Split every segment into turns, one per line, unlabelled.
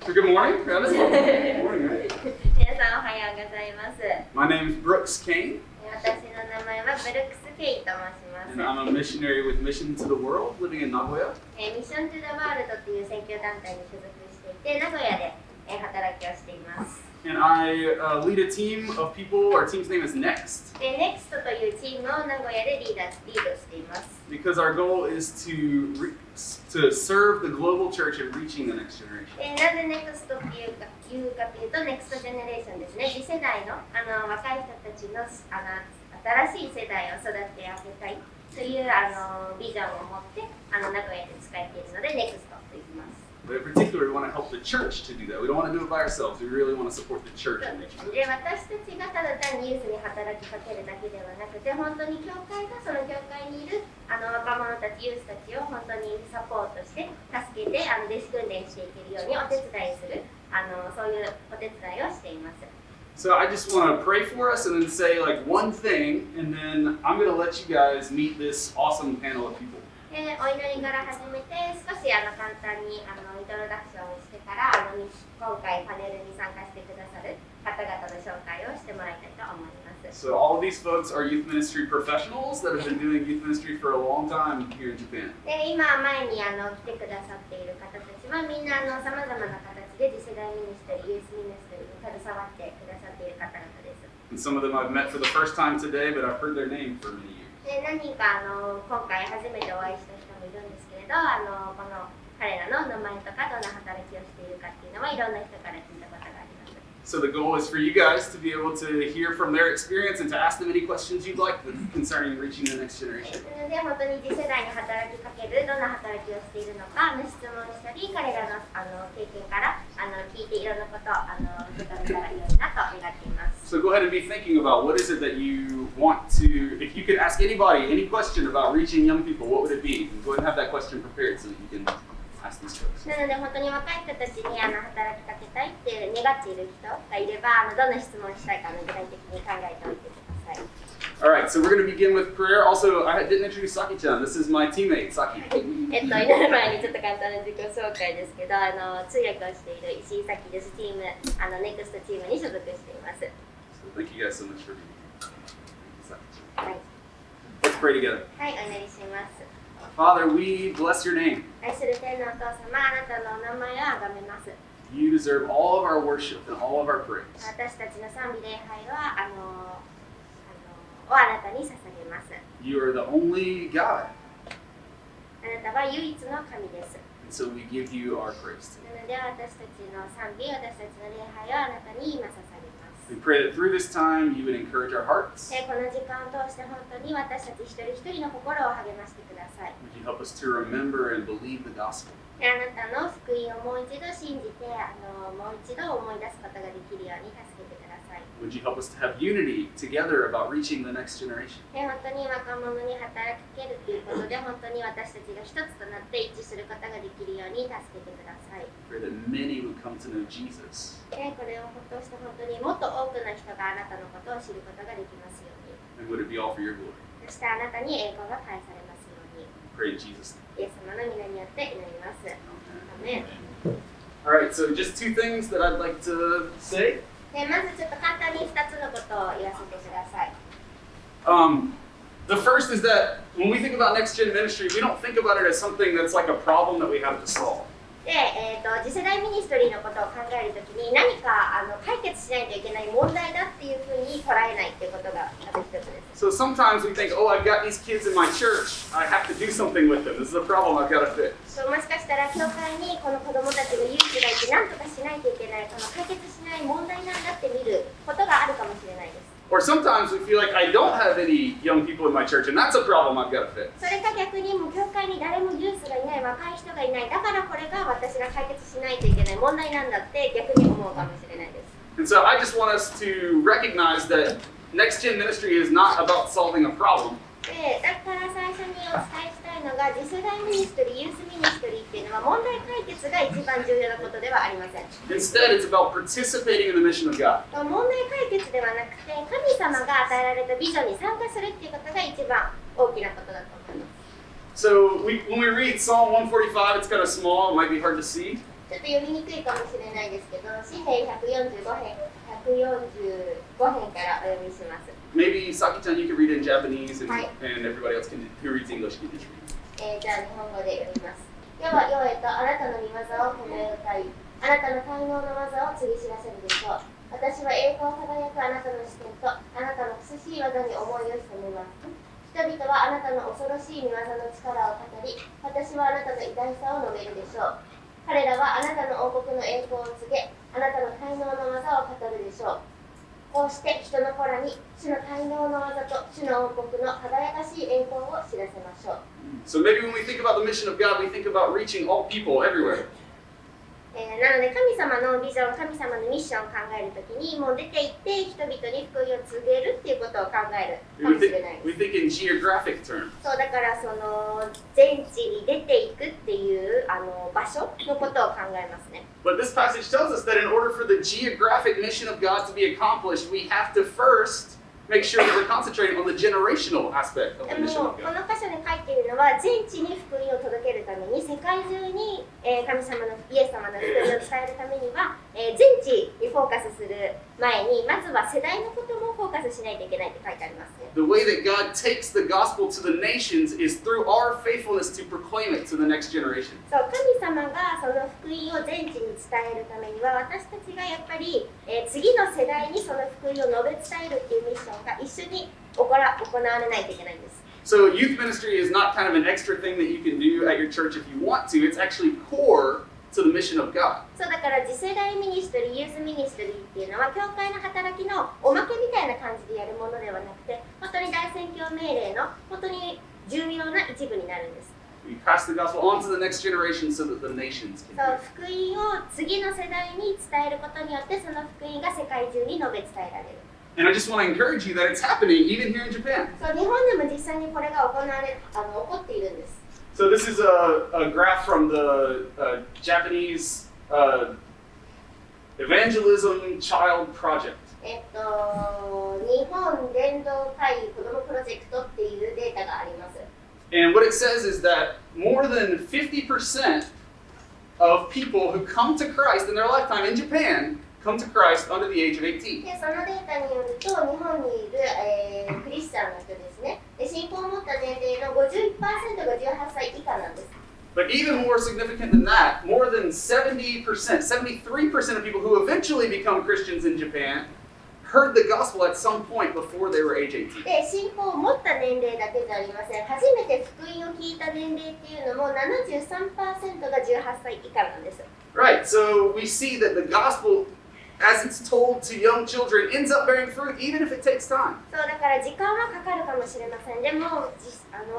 So good morning, Travis. Good morning, right?
皆さんおはようございます。
My name is Brooks Kane,
私の名前はブルックス・ケイと申します。
and I'm a missionary with Mission to the World, living in Nagoya.
ミッション・トゥ・ザ・ワールドという選挙団体に所属していて、名古屋で働きをしています。
And I lead a team of people. Our team's name is Next,
で、NEXT というチームを名古屋でリードしています。
because our goal is to serve the global church and reaching the next generation.
で、なぜ NEXT というかというと、ネクストジェネレーションですね。次世代の、若い人たちの新しい世代を育て上げたいというビジョンを持って名古屋で使えているので NEXT と言います。
But in particular, we want to help the church to do that. We don't want to do it by ourselves. We really want to support the church and reach them.
で、私たちがただ単にユースに働きかけるだけではなくて、本当に教会がその教会にいる若者たち、ユースたちを本当にサポートして助けて弟子訓練していけるようにお手伝いするそういうお手伝いをしています。
So I just want to pray for us and then say like one thing, and then I'm going to let you guys meet this awesome panel of people.
お祈りから始めて少し簡単にイントロダクションをしてから今回パネルに参加してくださる方々の紹介をしてもらいたいと思います。
So all of these folks are youth ministry professionals that have been doing youth ministry for a long time here in Japan.
で、今前に来てくださっている方たちはみんなさまざまな形で次世代ミニストリー、ユースミニストリーに携わってくださっている方々です。
And some of them I've met for the first time today, but I've heard their name for many years.
で、何人か今回初めてお会いした人もいるんですけれど、この彼らの名前とかどんな働きをしているかっていうのはいろんな人から聞いたことがあります。
So the goal is for you guys to be able to hear from their experience and to ask them any questions you'd like concerning reaching the next generation.
なので本当に次世代に働きかけるどんな働きをしているのか質問したり彼らの経験から聞いていろんなことを受け止めたらいいなと願っています。
So go ahead and be thinking about what is it that you want to, if you could ask anybody any question about reaching young people, what would it be? Go ahead and have that question prepared so that you can ask these folks.
なので本当に若い人たちに働きかけたいって願っている人がいればどんな質問したいか具体的に考えておいてください。
Alright, so we're going to begin with prayer. Also, I didn't introduce Saki-chan. This is my teammate, Saki.
祈る前にちょっと簡単な自己紹介ですけど通訳をしている石井咲です。チームNEXTチームに所属しています。
So thank you guys so much for being here. Saki-chan.
はい、
Let's pray together.
はい、お祈りします。
Father, we bless your name.
愛する天のお父様、あなたのお名前をあがめます。
You deserve all of our worship and all of our praise.
私たちの賛美礼拝はあなたに捧げます。
You are the only God.
あなたは唯一の神です。
And so we give you our praise
な
today.
ので私たちの賛美、私たちの礼拝をあなたに今捧げます。
We pray that through this time you would encourage our hearts.
この時間を通して本当に私たち一人一人の心を励ましてください。
Would you help us to remember and believe the gospel?
あなたの福音をもう一度信じてもう一度思い出すことができるように助けてください。
Would you help us to have unity together about reaching the next generation?
本当に若者に働きかけるということで本当に私たちが一つとなって一致することができるように助けてください。
Pray that many would come to know Jesus.
これを通して本当にもっと多くの人があなたのことを知ることができますように。
And would it be all for your glory?
そしてあなたに栄光が返されますように。
Pray in Jesus' name.
イエス様の皆によって祈ります。アメン。
Alright, so just two things that I'd like to say.
まずちょっと簡単に2つのことを言わせてください。
The first is that when we think about next gen ministry, we don't think about it as something that's like a problem that we have to solve.
で、次世代ミニストリーのことを考えるときに何か解決しないといけない問題だっていうふうに捉えないっていうことがまず一つです。
So sometimes we think, oh, I've got these kids in my church. I have to do something with them. This is a problem I've got to fix.
もしかしたら教会にこの子供たちのユースがいて何とかしないといけない解決しない問題なんだって見ることがあるかもしれないです。
Or sometimes we feel like I don't have any young people in my church, and that's a problem I've got to fix.
それか逆にもう教会に誰もユースがいない若い人がいないだからこれが私が解決しないといけない問題なんだって逆に思うかもしれないです。
And so I just want us to recognize that next gen ministry is not about solving a problem.
で、だから最初にお伝えしたいのが次世代ミニストリー、ユースミニストリーっていうのは問題解決が一番重要なことではありません。
Instead, it's about participating in the mission of God.
問題解決ではなくて神様が与えられたビジョンに参加するっていうことが一番大きなことだと思います。
So when we read Psalm 145, it's kind of small, it might be hard to see.
ちょっと読みにくいかもしれないですけど、詩編145編からお読みします。
Maybe Saki-chan, you can read it in Japanese, and,
はい。
and everybody else can, who reads English can just read.
じゃあ日本語で読みます。世は世へとあなたの御業を褒め歌い、あなたの才能の技を告げ知らせるでしょう。私は栄光輝くあなたの視点とあなたの苦しい技に思いを潜めます。人々はあなたの恐ろしい御業の力を語り、私はあなたの偉大さを述べるでしょう。彼らはあなたの王国の栄光を告げ、あなたの才能の技を語るでしょう。こうして人の子らに主の才能の技と主の王国の輝かしい栄光を知らせましょう。
So maybe when we think about the mission of God, we think about reaching all people everywhere.
なので神様のビジョン、神様のミッションを考えるときに、もう出て行って人々に福音を告げるっていうことを考えるかもしれないです。
We think in geographic terms.
そうだからその全地に出ていくっていう場所のことを考えますね。
But this passage tells us that in order for the geographic mission of God to be accomplished, we have to first make sure that we're concentrating on the generational aspect of
で
the
も
mission
こ
of God.
の箇所に書いているのは全地に福音を届けるために世界中に、神様のイエス様の福音を伝えるためには、全地にフォーカスする前にまずは世代のこともフォーカスしないといけないって書いてありますね。
The way that God takes the gospel to the nations is through our faithfulness to proclaim it to the next generation.
そう神様がその福音を全地に伝えるためには私たちがやっぱり、次の世代にその福音を述べ伝えるっていうミッションが一緒に行われないといけないんです。
So youth ministry is not kind of an extra thing that you can do at your church if you want to. It's actually core to the mission of God.
そうだから次世代ミニストリー、ユースミニストリーっていうのは教会の働きのおまけみたいな感じでやるものではなくて、本当に大宣教命令の本当に重要な一部になるんです。
We pass the gospel on to the next generation so that the nations can
そう
hear.
福音を次の世代に伝えることによってその福音が世界中に述べ伝えられる。
And I just want to encourage you that it's happening even here in Japan.
そう日本でも実際にこれが起こっているんです。
So this is a graph from the Japanese Evangelism Child Project.
日本伝道会子どもプロジェクトっていうデータがあります。
And what it says is that more than 50% of people who come to Christ in their lifetime in Japan come to Christ under the age of 18.
でそのデータによると日本にいる、クリスチャンの人ですね。で信仰を持った年齢の 51% が18歳以下なんです。
But even more significant than that, more than 70%, 73% of people who eventually become Christians in Japan heard the gospel at some point before they were age 18.
で信仰を持った年齢だけじゃありません。初めて福音を聞いた年齢っていうのも 73% が18歳以下なんです。
Right, so we see that the gospel, as it's told to young children, ends up bearing fruit even if it takes time.
そうだから時間はかかるかもしれません。でも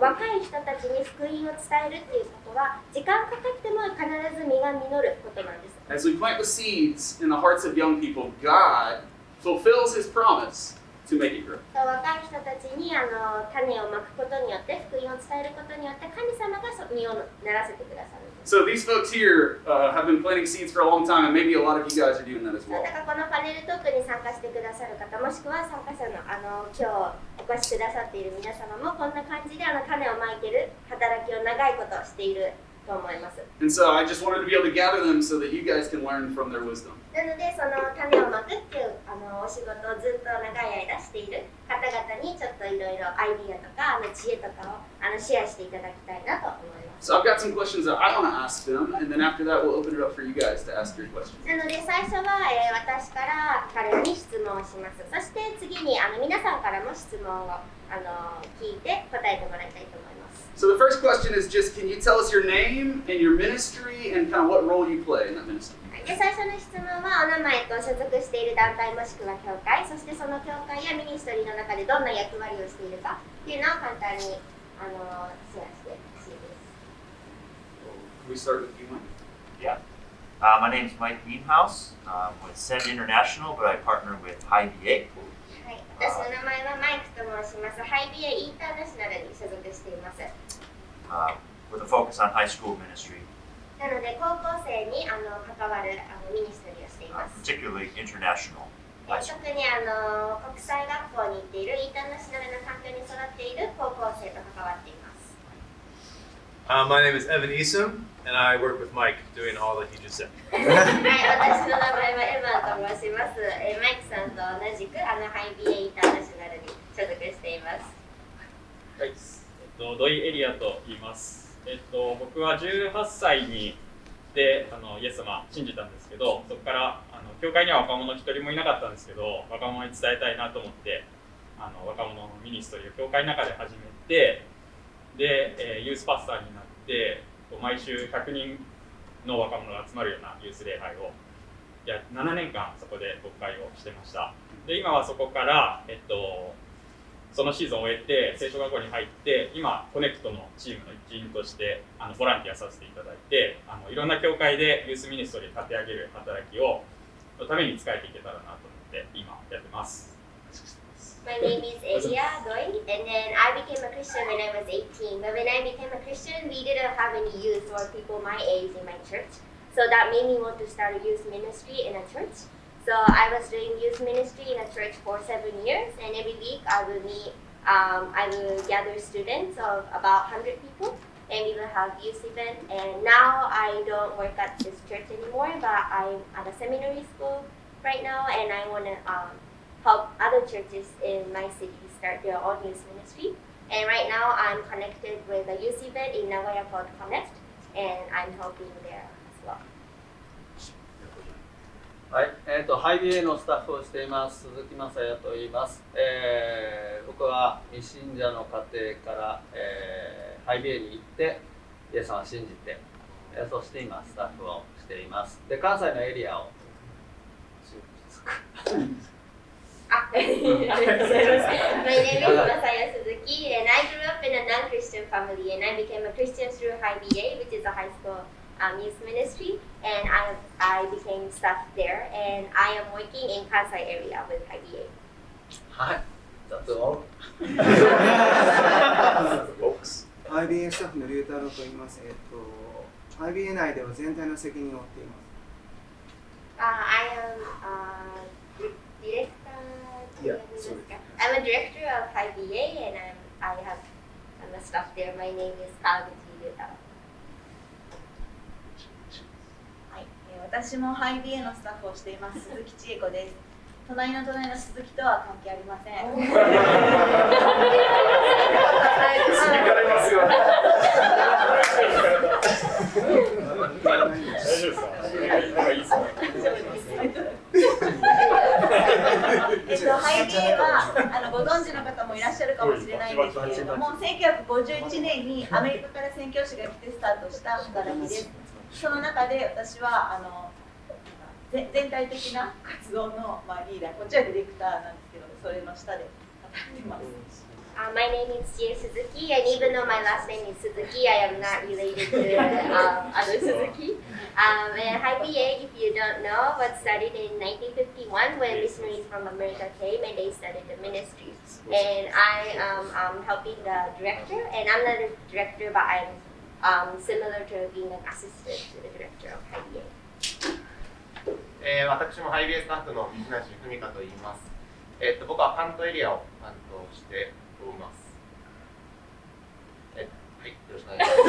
若い人たちに福音を伝えるっていうことは時間かかっても必ず実が実ることなんです。
As we plant the seeds in the hearts of young people, God fulfills His promise to make it grow.
若い人たちに種をまくことによって福音を伝えることによって神様が実をならせてくださる。
So these folks here have been planting seeds for a long time, and maybe a lot of you guys are doing that as
だ
well.
からこのパネルトークに参加してくださる方もしくは参加者の今日お越しくださっている皆様もこんな感じで種をまいている働きを長いことしていると思います。
And so I just wanted to be able to gather them so that you guys can learn from their wisdom.
なのでその種をまくっていうお仕事をずっと長い間している方々にちょっといろいろアイディアとか知恵とかをシェアしていただきたいなと思います。
So I've got some questions that I want to ask them, and then after that we'll open it up for you guys to ask your questions.
なので最初は、私から彼らに質問をします。そして次に皆さんからも質問を聞いて答えてもらいたいと思います。
So the first question is just, can you tell us your name and your ministry and kind of what role you play in that ministry?
で最初の質問はお名前と所属している団体もしくは教会、そしてその教会やミニストリーの中でどんな役割をしているかっていうのを簡単にシェアしてほしいです。
Can we start with you, Mike?
Yeah. My name is Mike Greenhouse. I'm with Send International, but I partner with hi-b.a.
はい、私の名前はマイクと申します。hi-b.a. インターナショナルに所属しています。
with a focus on high school ministry,
なので高校生に関わるミニストリーをしています。
particularly international high
特
school.
に国際学校に行っているインターナショナルな環境に育っている高校生と関わっています。
My name is Evan Easom, and I work with Mike doing all that he just said.
はい、私の名前はエヴァンと申します。マイクさんと同じくhi-b.a. インターナショナルに所属しています。
はい、土井エリアと言います。僕は18歳でイエス様信じたんですけど、そこから教会には若者一人もいなかったんですけど、若者に伝えたいなと思って若者のミニストリーを教会の中で始めて、で、ユースパスターになって毎週100人の若者が集まるようなユース礼拝を7年間そこで牧会をしてました。で、今はそこからそのシーズンを終えて聖書学校に入って、今コネクトのチームの一員としてボランティアさせていただいて、いろんな教会でユースミニストリーを立て上げる働きをのために使えていけたらなと思って今やってます。
My name is Elia Doi, and then I became a Christian when I was 18. But when I became a Christian, we didn't have any youth or people my age in my church. So that made me want to start a youth ministry in a church. So I was doing youth ministry in a church for 7 years, and every week I will gather students of about 100 people, and we will have youth event. And now I don't work at this church anymore, but I'm at a seminary school right now, and I want to help other churches in my city start their own youth ministry. And right now I'm connected with a youth event in Nagoya called Connect, and I'm helping there as well.
はい、hi-b.a. のスタッフをしています鈴木雅也と言います。僕は未信者の家庭から、hi-b.a. に行ってイエス様を信じて、そして今スタッフをしています。で、関西のエリアを
My name is Masaya Suzuki, and I grew up in a non-Christian family, and I became a Christian through hi-b.a., which is a high school youth ministry, and I became staff there, and I am working in Kansai area with hi-b.a.
はい、that's all.
hi-b.a. スタッフの龍太郎と言います。hi-b.a. 内では全体の責任を負っています。
I am director.
Yeah,
I'm a director of hi-b.a. and I'm a staff there. My name is Kawaguchi Ryutaro.
はい、私もhi-b.a. のスタッフをしています鈴木千恵子です。隣の鈴木とは関係ありません。
響かれますよね。
大丈夫ですか？いいですか
hi-b.a. はご存知の方もいらっしゃるかもしれないんですけれども、1951年にアメリカから宣教師が来てスタートした働きです。その中で私は全体的な活動のリーダー、こっちはディレクターなんですけど、それの下で働いてます。
My name is Jie Suzuki, and even though my last name is Suzuki, I am not related to other Suzuki. And hi-b.a., if you don't know, was started in 1951 when missionaries from America came and they started the ministry. And I am helping the director, and I'm not a director, but I'm similar to being an assistant to the director of hi-b.a.
私もhi-b.a. スタッフの水梨文香と言います。僕は関東エリアを担当しております。はい、よろしくお願いしま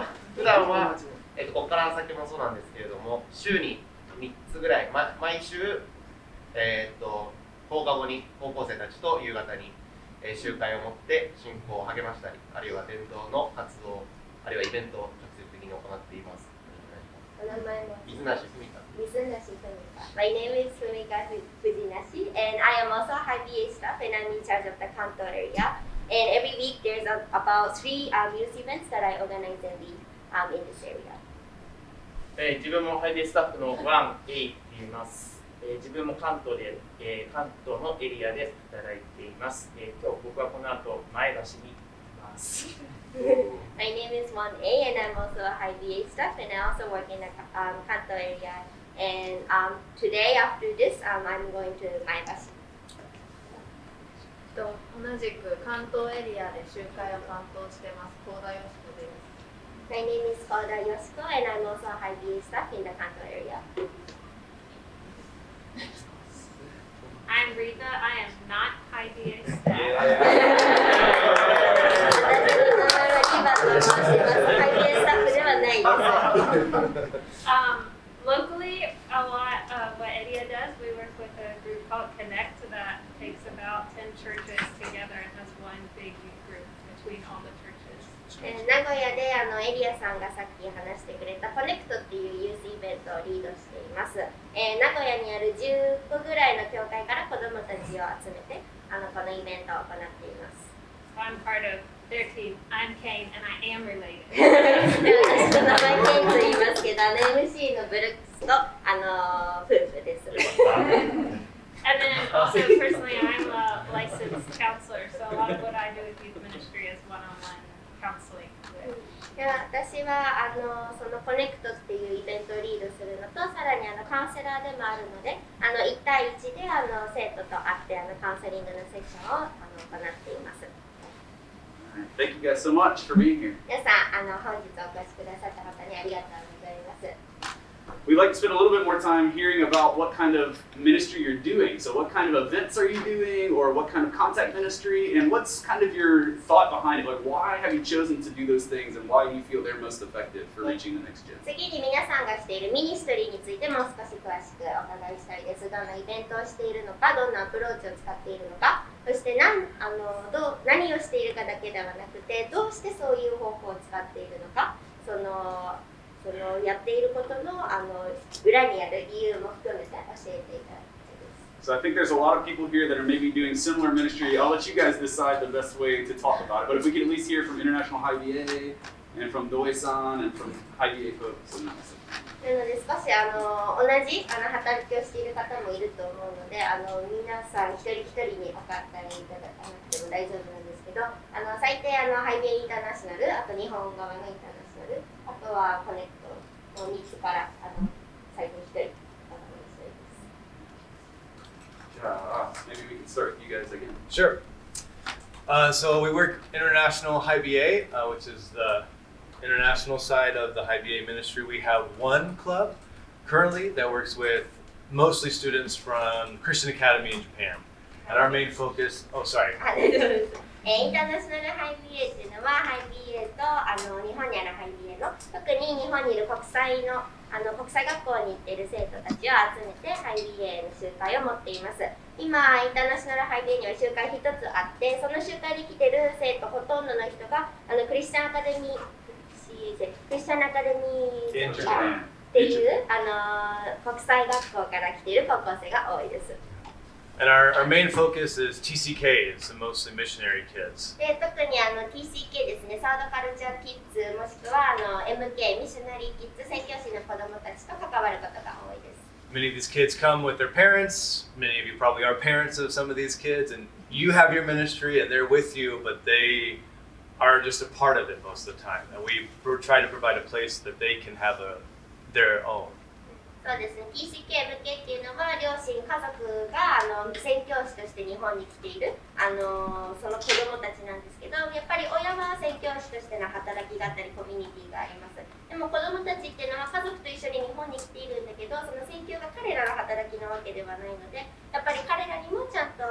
す。普段は、ここから先もそうなんですけれども、週に3つぐらい、毎週、放課後に高校生たちと夕方に、集会を持って信仰を励ましたり、あるいは伝統の活動、あるいはイベントを直接的に行っています。水梨文香。
My name is Fumika Fujinashi, and I am also hi-b.a. staff, and I'm in charge of the Kanto area. And every week there's about 3 youth events that I organize and lead in this area.
自分もhi-b.a. スタッフの 1A と言います。自分も関東のエリアで働いています。今日僕はこの後前橋にいます。
My name is 1A, and I'm also a hi-b.a. staff, and I also work in the Kanto area. And today, after this, I'm going to 前橋。
同じく関東エリアで集会を担当してます、高田よしこです。
My name is Koda Yoshiko, and I'm also a hi-b.a. staff in the Kanto area.
I'm Rita. I am not hi-b.a. staff. Locally, a lot of what Edia does, we work with a group called Connect that takes about 10 churches together and has one big youth group between all the churches.
名古屋でエリアさんがさっき話してくれたコネクトっていうユースイベントをリードしています。名古屋にある10個ぐらいの教会から子どもたちを集めてこのイベントを行っています。
I'm part of their team. I'm Kane and I am related.
私の名前ケインと言いますけど、MC のブルックスと夫婦です。
And then also personally, I'm a licensed counselor, so a lot of what I do with youth ministry is one-on-one counseling.
私はそのコネクトっていうイベントをリードするのと、さらにカウンセラーでもあるので、1対1で生徒と会ってカウンセリングのセッションを行っています。
Thank you guys so much for being here.
皆さん本日お越しくださった方にありがとうございます。
We'd like to spend a little bit more time hearing about what kind of ministry you're doing. So what kind of events are you doing, or what kind of contact ministry, and what's kind of your thought behind it? Like, why have you chosen to do those things, and why do you feel they're most effective for reaching the next gen?
次に皆さんがしているミニストリーについてもう少し詳しくお伺いしたいです。どんなイベントをしているのか、どんなアプローチを使っているのか、そして何をしているかだけではなくて、どうしてそういう方法を使っているのか、そのやっていることの裏にある理由も含めて教えていただきたいです。
So I think there's a lot of people here that are maybe doing similar ministry. I'll let you guys decide the best way to talk about it. But if we could at least hear from International hi-b.a. and from Nagoya-san and from hi-b.a. folks.
なので少し同じ働きをしている方もいると思うので、皆さん一人一人にお答えいただかなくても大丈夫なんですけど、最低hi-b.a. インターナショナル、あと日本側のインターナショナル、あとはコネクトの3つから最低1人お願いしたいです。
Maybe we can start with you guys again.
Sure. So we work International hi-b.a., which is the international side of the hi-b.a. ministry. We have one club currently that works with mostly students from Christian Academy in Japan. And our main focus, oh sorry.
インターナショナルhi-b.a. っていうのはhi-b.a. と日本にあるhi-b.a. の特に日本にいる国際学校に行っている生徒たちを集めてhi-b.a. の集会を持っています。今インターナショナルhi-b.a. には集会一つあって、その集会に来てる生徒ほとんどの人がクリスチャンアカデミーっていう国際学校から来ている高校生が多いです。
And our main focus is TCKs, and mostly missionary kids.
で、特にTCK ですね、サードカルチャーキッズもしくはMK ミッショナリーキッズ宣教師の子どもたちと関わることが多いです。
Many of these kids come with their parents. Many of you probably are parents of some of these kids, and you have your ministry and they're with you, but they are just a part of it most of the time. And we try to provide a place that they can have their own.
そうですね、TCK 向けっていうのは両親、家族が宣教師として日本に来ているその子どもたちなんですけど、やっぱり親は宣教師としての働きがあったりコミュニティがあります。でも子どもたちっていうのは家族と一緒に日本に来ているんだけど、その宣教が彼らの働きなわけではないので、やっぱり彼らにもちゃんと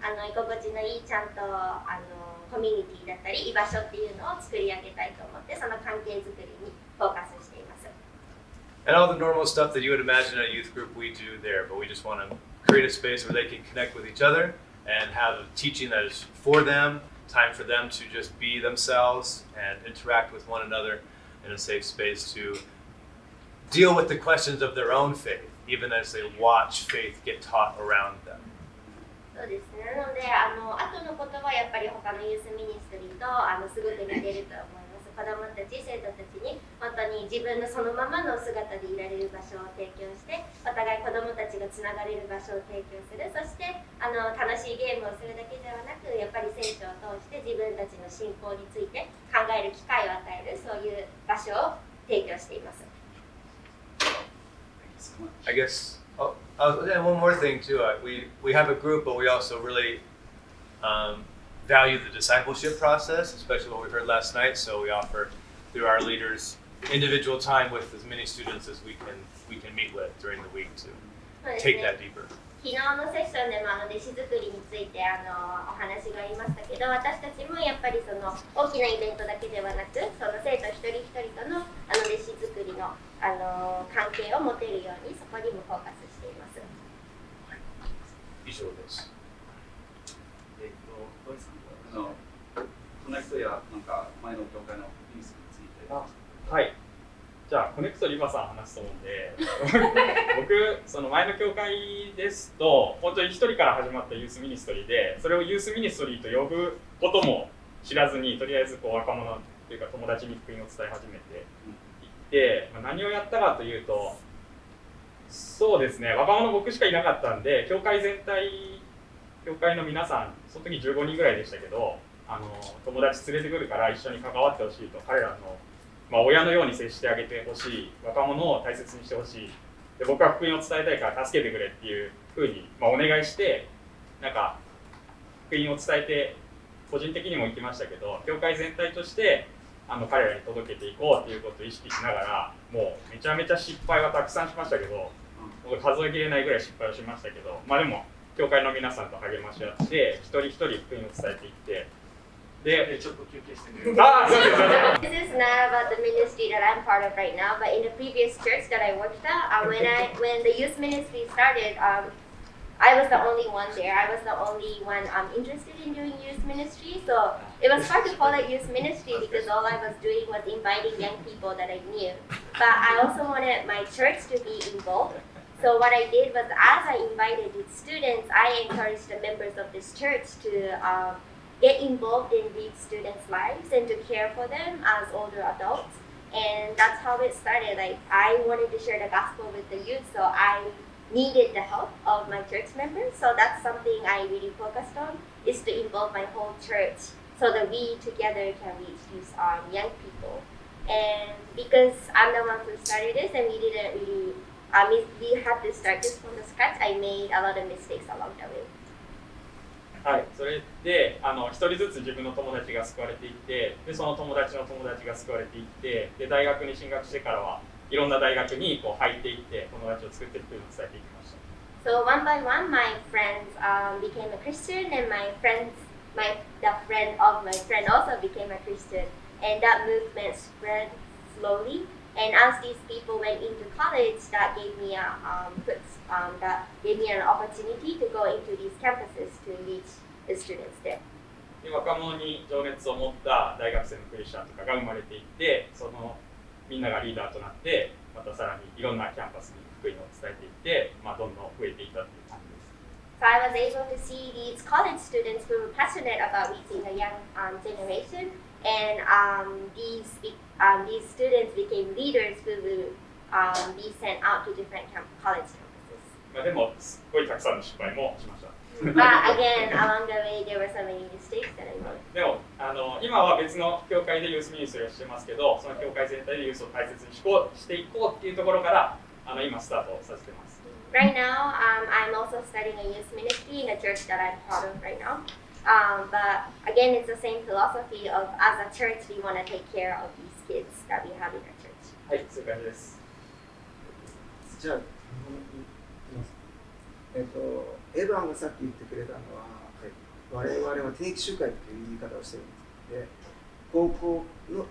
居心地のいいちゃんとコミュニティだったり居場所っていうのを作り上げたいと思って、その関係づくりにフォーカスしています。
And all the normal stuff that you would imagine at a youth group, we do there, but we just want to create a space where they can connect with each other and have a teaching that is for them, time for them to just be themselves and interact with one another in a safe space to deal with the questions of their own faith, even as they watch faith get taught around them.
そうですね。なので後のことはやっぱり他のユースミニストリーとすごく似てると思います。子どもたち、生徒たちに本当に自分のそのままの姿でいられる場所を提供して、お互い子どもたちがつながれる場所を提供する。そして楽しいゲームをするだけではなく、やっぱり聖書を通して自分たちの信仰について考える機会を与える、そういう場所を提供しています。
I guess, and one more thing too, we have a group, but we also really value the discipleship process, especially what we heard last night. So we offer through our leaders individual time with as many students as we can meet with during the week to take that deeper.
昨日のセッションでも弟子作りについてお話がありましたけど、私たちもやっぱりその大きなイベントだけではなく、その生徒一人一人との弟子作りの関係を持てるように、そこにもフォーカスしています。
以上です。
小林さん、コネクトやなんか前の教会のニュースについて。
はい。じゃあコネクトリバさん話すと思うんで僕その前の教会ですと本当に一人から始まったユースミニストリーで、それをユースミニストリーと呼ぶことも知らずに、とりあえずこう若者というか友達に福音を伝え始めていって、何をやったかというと、そうですね、若者僕しかいなかったんで、教会全体、教会の皆さん、その時15人ぐらいでしたけど、友達連れてくるから一緒に関わってほしいと、彼らの親のように接してあげてほしい、若者を大切にしてほしい、で僕は福音を伝えたいから助けてくれっていうふうにお願いして、なんか福音を伝えて個人的にも行きましたけど、教会全体として彼らに届けていこうっていうことを意識しながら、もうめちゃめちゃ失敗はたくさんしましたけど、僕数えきれないぐらい失敗をしましたけど、でも教会の皆さんと励まし合って一人一人福音を伝えていって、で、ちょっと休憩してみる。
This is not about the ministry that I'm part of right now, but in the previous church that I worked at, when the youth ministry started, I was the only one there. I was the only one interested in doing youth ministry, so it was hard to call it youth ministry because all I was doing was inviting young people that I knew. But I also wanted my church to be involved. So what I did was, as I invited these students, I encouraged the members of this church to get involved in these students' lives and to care for them as older adults. And that's how it started. Like, I wanted to share the gospel with the youth, so I needed the help of my church members. So that's something I really focused on, is to involve my whole church so that we together can reach these young people. And because I'm the one who started this and we didn't really, we had to start this from the scratch, I made a lot of mistakes along the way.
はい、それで一人ずつ自分の友達が救われていって、でその友達の友達が救われていって、で大学に進学してからはいろんな大学にこう入っていって友達を作っていくというのを伝えていきました。
So one by one, my friends became a Christian, and the friend of my friend also became a Christian, and that movement spread slowly. And as these people went into college, that gave me an opportunity to go into these campuses to reach the students there.
で若者に情熱を持った大学生のクリスチャンとかが生まれていって、そのみんながリーダーとなって、またさらにいろんなキャンパスに福音を伝えていって、どんどん増えていったという感じです。
So I was able to see these college students who were passionate about reaching the young generation, and these students became leaders who will be sent out to different college campuses.
でもすごいたくさんの失敗もしました。
But again, along the way, there were so many mistakes that I made.
でも今は別の教会でユースミニストリーをしてますけど、その教会全体でユースを大切にしていこうっていうところから今スタートさせてます。
Right now, I'm also studying a youth ministry in a church that I'm part of right now. But again, it's the same philosophy of, as a church, we want to take care of these kids that we have in our church.
はい、そういう感じです。
じゃあ、エヴァンがさっき言ってくれたのは、我々は定期集会という言い方をしてるんです。で、高校の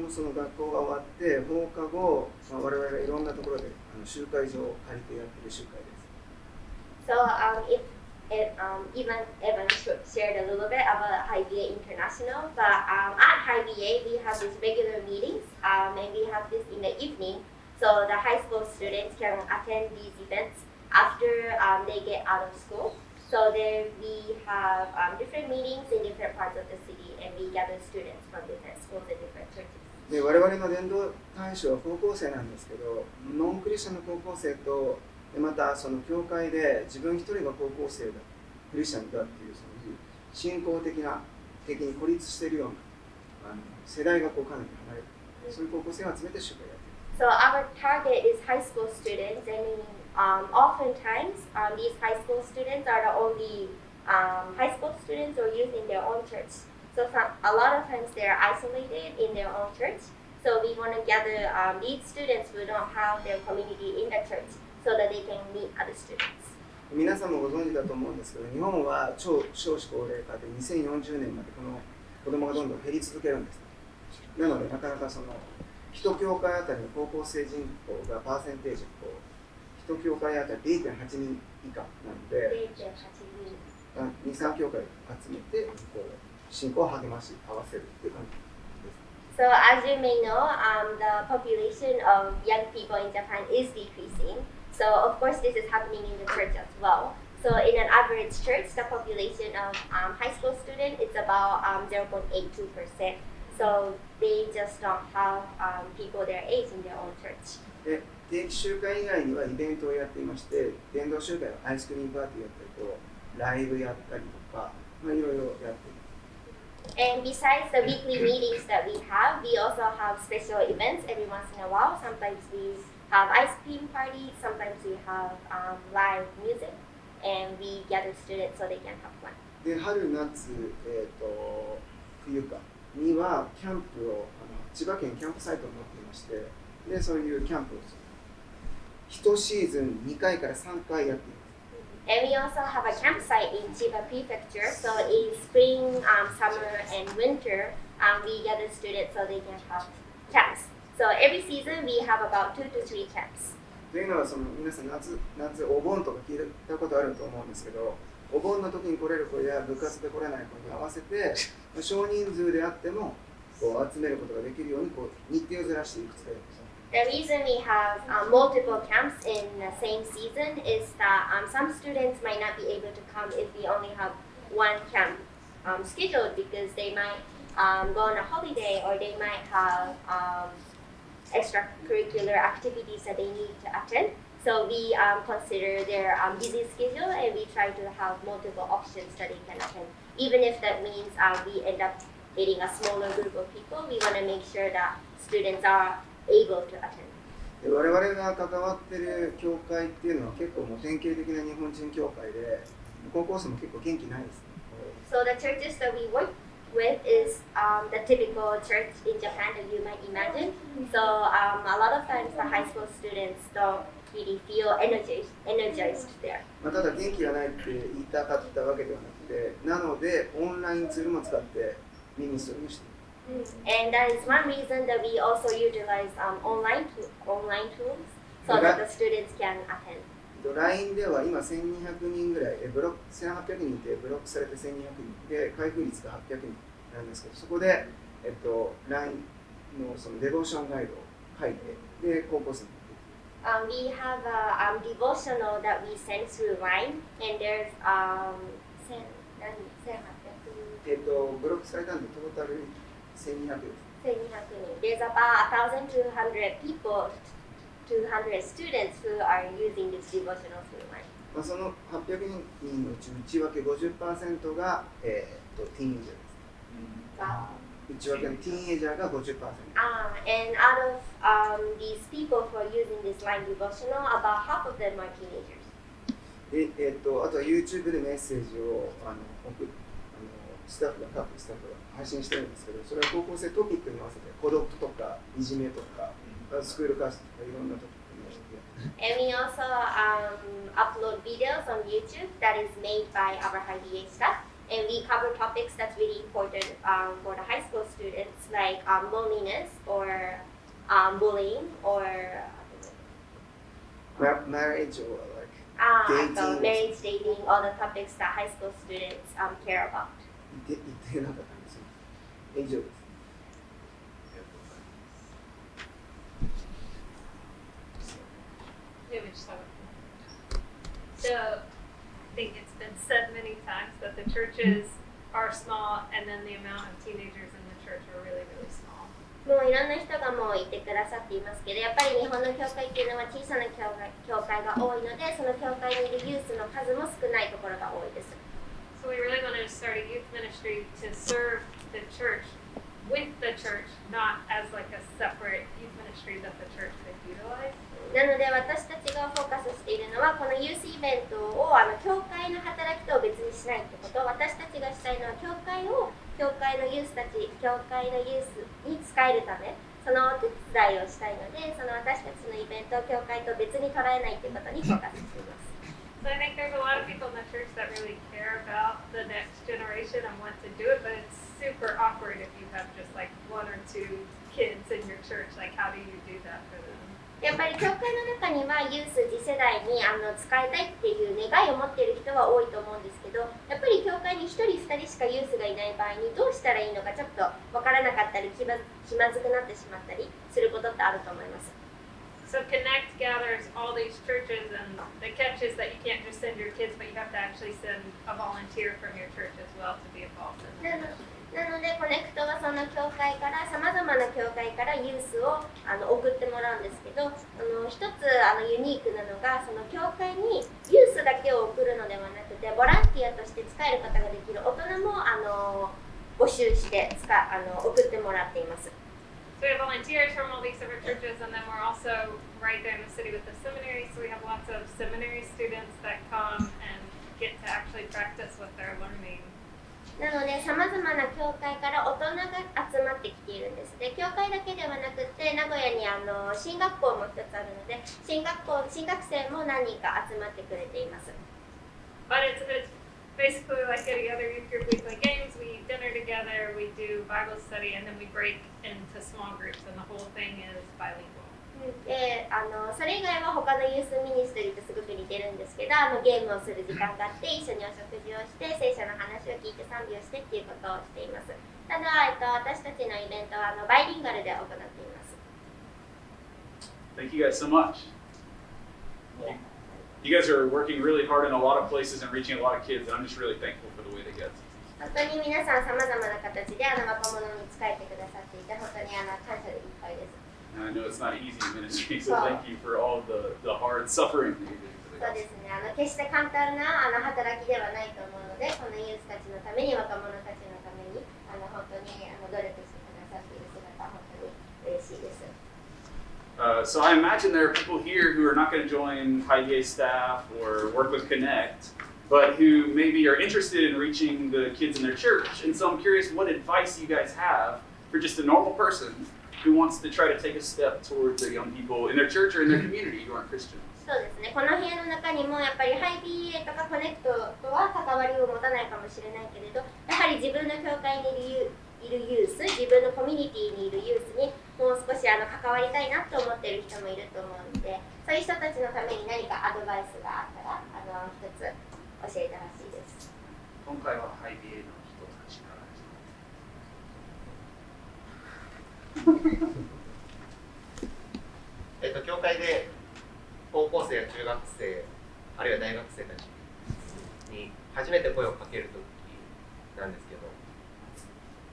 その学校が終わって放課後、我々がいろんなところで集会場を借りてやってる集会です。
So Evan shared a little bit about hi-b.a. International, but at hi-b.a. we have these regular meetings, and we have this in the evening, so the high school students can attend these events after they get out of school. So there we have different meetings in different parts of the city, and we gather students from different schools and different churches.
で我々の伝道大使は高校生なんですけど、ノンクリスチャンの高校生とまたその教会で自分一人が高校生だ、クリスチャンだっていうそういう信仰的に孤立しているような世代がかなり離れて、そういう高校生を集めて集会やっている。
So our target is high school students, and oftentimes these high school students are the only high school students or youth in their own church. So a lot of times they are isolated in their own church. So we want to gather these students who don't have their community in the church so that they can meet other students.
皆さんもご存知だと思うんですけど、日本は超少子高齢化で2040年までこの子供がどんどん減り続けるんです。なのでなかなかその1教会あたりの高校生人口がパーセンテージ1教会あたり 0.8 人以下なので、2、3教会集めてこう信仰を励まし合わせるっていう感じです。
So as you may know, the population of young people in Japan is decreasing. So of course this is happening in the church as well. So in an average church, the population of high school students is about 0.82%. So they just don't have people their age in their own church.
で定期集会以外にはイベントをやっていまして、伝道集会はアイスクリームパーティーやったりと、ライブやったりとか、いろいろやっています。
And besides the weekly meetings that we also have special events every once in a while. Sometimes we have ice cream parties, sometimes we have live music, and we gather students so they can have fun.
で春夏、冬かにはキャンプを千葉県キャンプサイトを持っていまして、でそういうキャンプを1シーズン2回から3回やっています。
And we also have a campsite in Chiba Prefecture. So in spring, summer, and winter, we gather students so they can have camps. So every season we have about 2 to 3 camps.
というのはその皆さん夏お盆とか聞いたことあると思うんですけど、お盆の時に来れる子や部活で来れない子に合わせて少人数であってもこう集めることができるようにこう日程をずらしていくつかやりました。
The reason we have multiple camps in the same season is that some students might not be able to come if we only have one camp scheduled because they might go on a holiday or they might have extracurricular activities that they need to attend. So we consider their busy schedule and we try to have multiple options that they can attend. Even if that means we end up getting a smaller group of people, we want to make sure that students are able to attend.
で我々が関わっている教会っていうのは結構もう典型的な日本人教会で、高校生も結構元気ないですね。
So the churches that we work with is the typical church in Japan that you might imagine. So a lot of times the high school students don't really feel energized there.
ただ元気がないって言いたかったわけではなくて、なのでオンラインツールも使ってミニストリーをしています。
And that is one reason that we also utilize online tools so that the students can attend.
LINE では今1200人ぐらい、1800人でブロックされて1200人で開封率が800人なんですけど、そこで、LINE のそのデボーションガイドを書いて、で高校生に
we have a devotional that we send through LINE, and there's
ブロックされたんでトータル1200です。
There's about 1,200 people, 200 students who are using this devotional through LINE.
その800人のうち内訳 50% が、ティーンエイジャーです。内訳のティーンエイジャーが 50%。And
out of these people who are using this LINE devotional, about half of them are teenagers.
で、あとは YouTube でメッセージを各スタッフが配信してるんですけど、それは高校生トピックに合わせて孤独とかいじめとかスクールカーストとかいろんなトピックに合わせて。
And we also upload videos on YouTube that is made by our hi-b.a. staff, and we cover topics that's really important for the high school students, like loneliness or bullying or
marriage or like
marriage, dating, all the topics that high school students care about.
言ってなかったんですよ。以上です。
So I think it's been said many times that the churches are small and then the amount of teenagers in the church are really, really small.
もういろんな人がもういてくださっていますけど、やっぱり日本の教会っていうのは小さな教会が多いので、その教会にいるユースの数も少ないところが多いです。
So we really wanted to start a youth ministry to serve the church with the church, not as like a separate youth ministry that the church could utilize.
なので私たちがフォーカスしているのはこのユースイベントを教会の働きと別にしないってこと。私たちがしたいのは教会のユースに使えるため、そのお手伝いをしたいので、その私たちのイベントを教会と別に捉えないってことにフォーカスしています。
So I think there's a lot of people in the church that really care about the next generation and want to do it, but it's super awkward if you have just like one or two kids in your church. Like, how do you do that for them?
やっぱり教会の中にはユース次世代に使いたいっていう願いを持っている人は多いと思うんですけど、やっぱり教会に1人2人しかユースがいない場合にどうしたらいいのかちょっとわからなかったり気まずくなってしまったりすることってあると思います。
So Connect gathers all these churches, and the catch is that you can't just send your kids, but you have to actually send a volunteer from your church as well to be involved in it.
なので、コネクトはその教会からさまざまな教会からユースを送ってもらうんですけど、一つユニークなのがその教会にユースだけを送るのではなくてボランティアとして使えることができる大人も募集して送ってもらっています。
So we have volunteers from all these different churches, and then we're also right there in the city with the seminary, so we have lots of seminary students that come and get to actually practice what they're learning.
なので、さまざまな教会から大人が集まってきているんです。で、教会だけではなくて、名古屋に進学校も一つあるので、進学生も何人か集まってくれています。
But it's basically like any other youth group. We play games, we eat dinner together, we do Bible study, and then we break into small groups, and the whole thing is bilingual.
でそれ以外は他のユースミニストリーとすごく似てるんですけど、ゲームをする時間があって一緒にお食事をして聖書の話を聞いて賛美をしてっていうことをしています。ただ、私たちのイベントはバイリンガルで行っています。
Thank you guys so much. You guys are working really hard in a lot of places and reaching a lot of kids, and I'm just really thankful for the way they get.
本当に皆さんさまざまな形で若者に仕えてくださっていて本当に感謝でいっぱいです。
And I know it's not an easy ministry, so thank you for all of the hard suffering that you're doing for the
そうですね。決して簡単な働きではないと思うので、このユースたちのために若者たちのために本当に努力してくださっている姿本当に嬉しいです。
So I imagine there are people here who are not going to join hi-b.a. staff or work with Connect, but who maybe are interested in reaching the kids in their church. And so I'm curious what advice you guys have for just a normal person who wants to try to take a step towards the young people in their church or in their community who aren't Christians.
そうですね。この部屋の中にもやっぱりhi-b.a. とかコネクトとは関わりを持たないかもしれないけれど、やはり自分の教会にいるユース、自分のコミュニティにいるユースにもう少し関わりたいなと思っている人もいると思うので、そういう人たちのために何かアドバイスがあったら一つ教えてほしいです。
今回はhi-b.a. の人たちから
教会で高校生や中学生あるいは大学生たちに初めて声をかけるときなんですけど、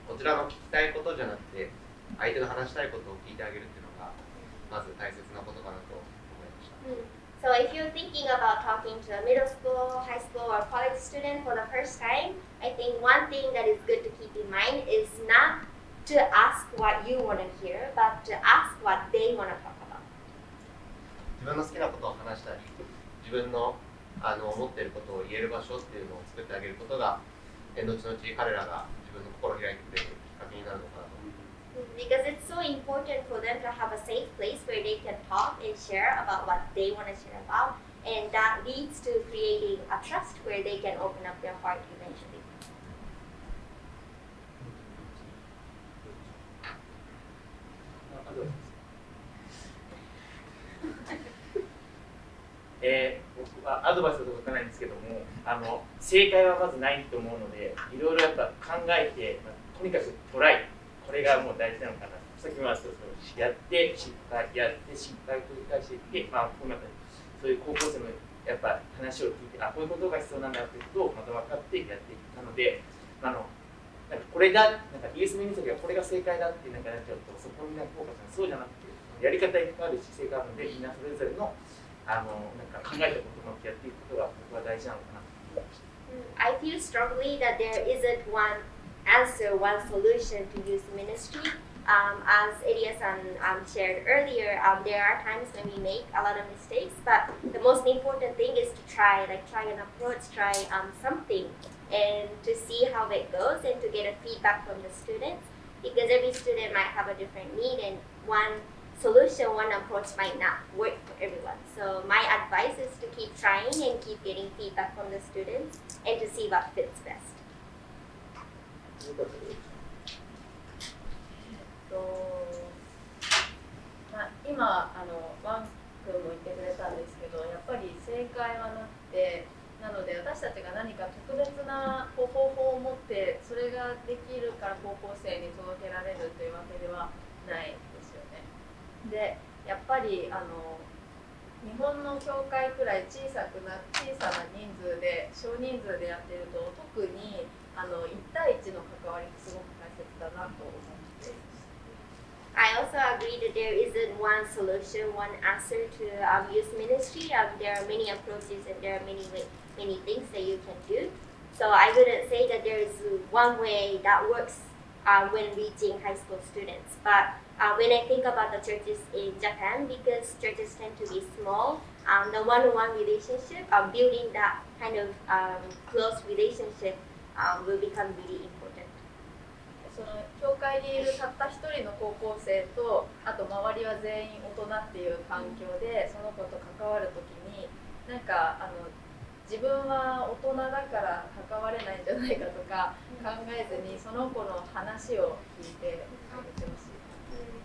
こちらの聞きたいことじゃなくて相手の話したいことを聞いてあげるっていうのがまず大切なことかなと思いました。
So if you're thinking about talking to a middle school, high school, or college student for the first time, I think one thing that is good to keep in mind is not to ask what you want to hear, but to ask what they want to talk about.
自分の好きなことを話したり、自分の思っていることを言える場所っていうのを作ってあげることが、後々彼らが自分の心を開いてくれるきっかけになるのかなと思います。
Because it's so important for them to have a safe place where they can talk and share about what they want to share about, and that leads to creating a trust where they can open up their heart eventually.
僕はアドバイスは届かないんですけども、正解はまずないと思うので、いろいろやっぱ考えて、とにかくトライ、これがもう大事なのかな。さっきも言ったやって失敗、やって失敗を繰り返していって、この中でそういう高校生のやっぱ話を聞いて、こういうことが必要なんだということをまた分かってやっていったので、なんかこれだ、イエス・ミニストリーがこれが正解だってなっちゃうと、そこにフォーカスがそうじゃなくて、やり方いっぱいあるし、正解あるので、みんなそれぞれのなんか考えたことをやっていくことが僕は大事なのかなと思いました。
I feel strongly that there isn't one answer, one solution to youth ministry. As Elias-san shared earlier, there are times when we make a lot of mistakes, but the most important thing is to try an approach, try something, and to see how it goes and to get a feedback from the students, because every student might have a different need, and one solution, one approach might not work for everyone. So my advice is to keep trying and keep getting feedback from the students and to see what fits best.
今ワン君も言ってくれたんですけど、やっぱり正解はなくて、なので私たちが何か特別な方法を持ってそれができるから高校生に届けられるというわけではないですよね。で、やっぱり日本の教会くらい小さな人数で少人数でやってると、特に1対1の関わりがすごく大切だなと思っています。
I also agree that there isn't one solution, one answer to youth ministry. There are many approaches and there are many things that you can do. So I wouldn't say that there is one way that works when reaching high school students. But when I think about the churches in Japan, because churches tend to be small, the one-on-one relationship, building that kind of close relationship will become really important.
その教会にいるたった一人の高校生と、あと周りは全員大人っていう環境でその子と関わるときに、なんか自分は大人だから関われないんじゃないかとか考えずに、その子の話を聞いてあげてほしい。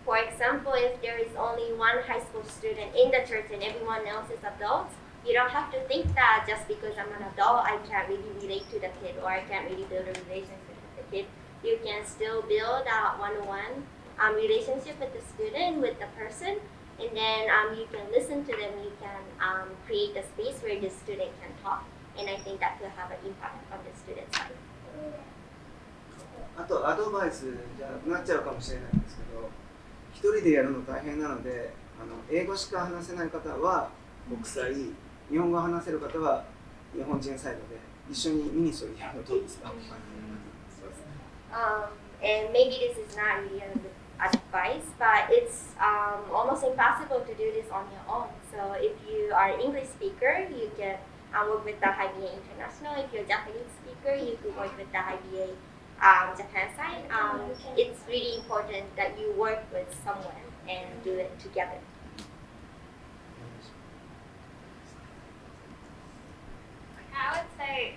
For example, if there is only one high school student in the church and everyone else is adults, you don't have to think that just because I'm an adult, I can't really relate to the kid or I can't really build a relationship with the kid. You can still build a one-on-one relationship with the student, with the person, and then you can listen to them. You can create a space where the student can talk, and I think that will have an impact on the student's life.
あとアドバイスじゃなくなっちゃうかもしれないんですけど、一人でやるの大変なので、英語しか話せない方は国際、日本語を話せる方は日本人サイドで一緒にミニストリーやるのどうですか？And
maybe this is not really advice, but it's almost impossible to do this on your own. So if you are an English speaker, you can work with the hi-b.a. International. If you're a Japanese speaker, you could work with the hi-b.a. Japan side. It's really important that you work with someone and do it together.
I would say,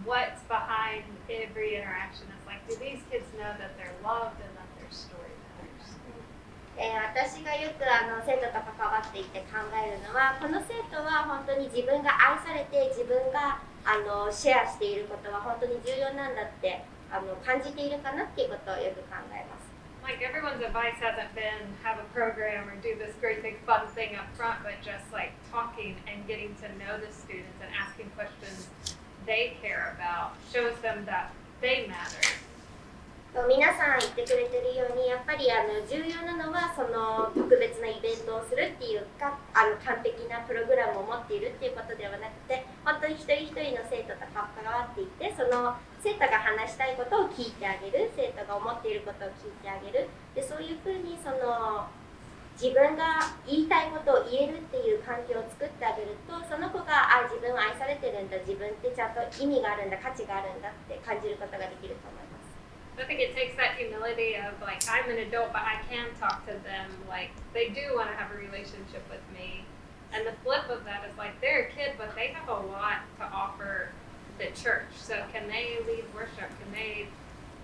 what's behind every interaction is do these kids know that they're loved and that their story matters?
私がよく生徒と関わっていて考えるのは、この生徒は本当に自分が愛されて自分がシェアしていることは本当に重要なんだって感じているかなっていうことをよく考えます。
Everyone's advice hasn't been have a program or do this great big fun thing up front, but just talking and getting to know the students and asking questions they care about shows them that they matter.
皆さん言ってくれてるように、やっぱり重要なのはその特別なイベントをするっていうか、完璧なプログラムを持っているっていうことではなくて、本当に一人一人の生徒と関わっていて、その生徒が話したいことを聞いてあげる、生徒が思っていることを聞いてあげる、でそういうふうにその自分が言いたいことを言えるっていう環境を作ってあげると、その子が自分を愛されてるんだ、自分ってちゃんと意味があるんだ、価値があるんだって感じることができると思います。
I think it takes that humility of I'm an adult, but I can talk to them. They do want to have a relationship with me. And the flip of that is they're a kid, but they have a lot to offer the church. So can they lead worship? Can they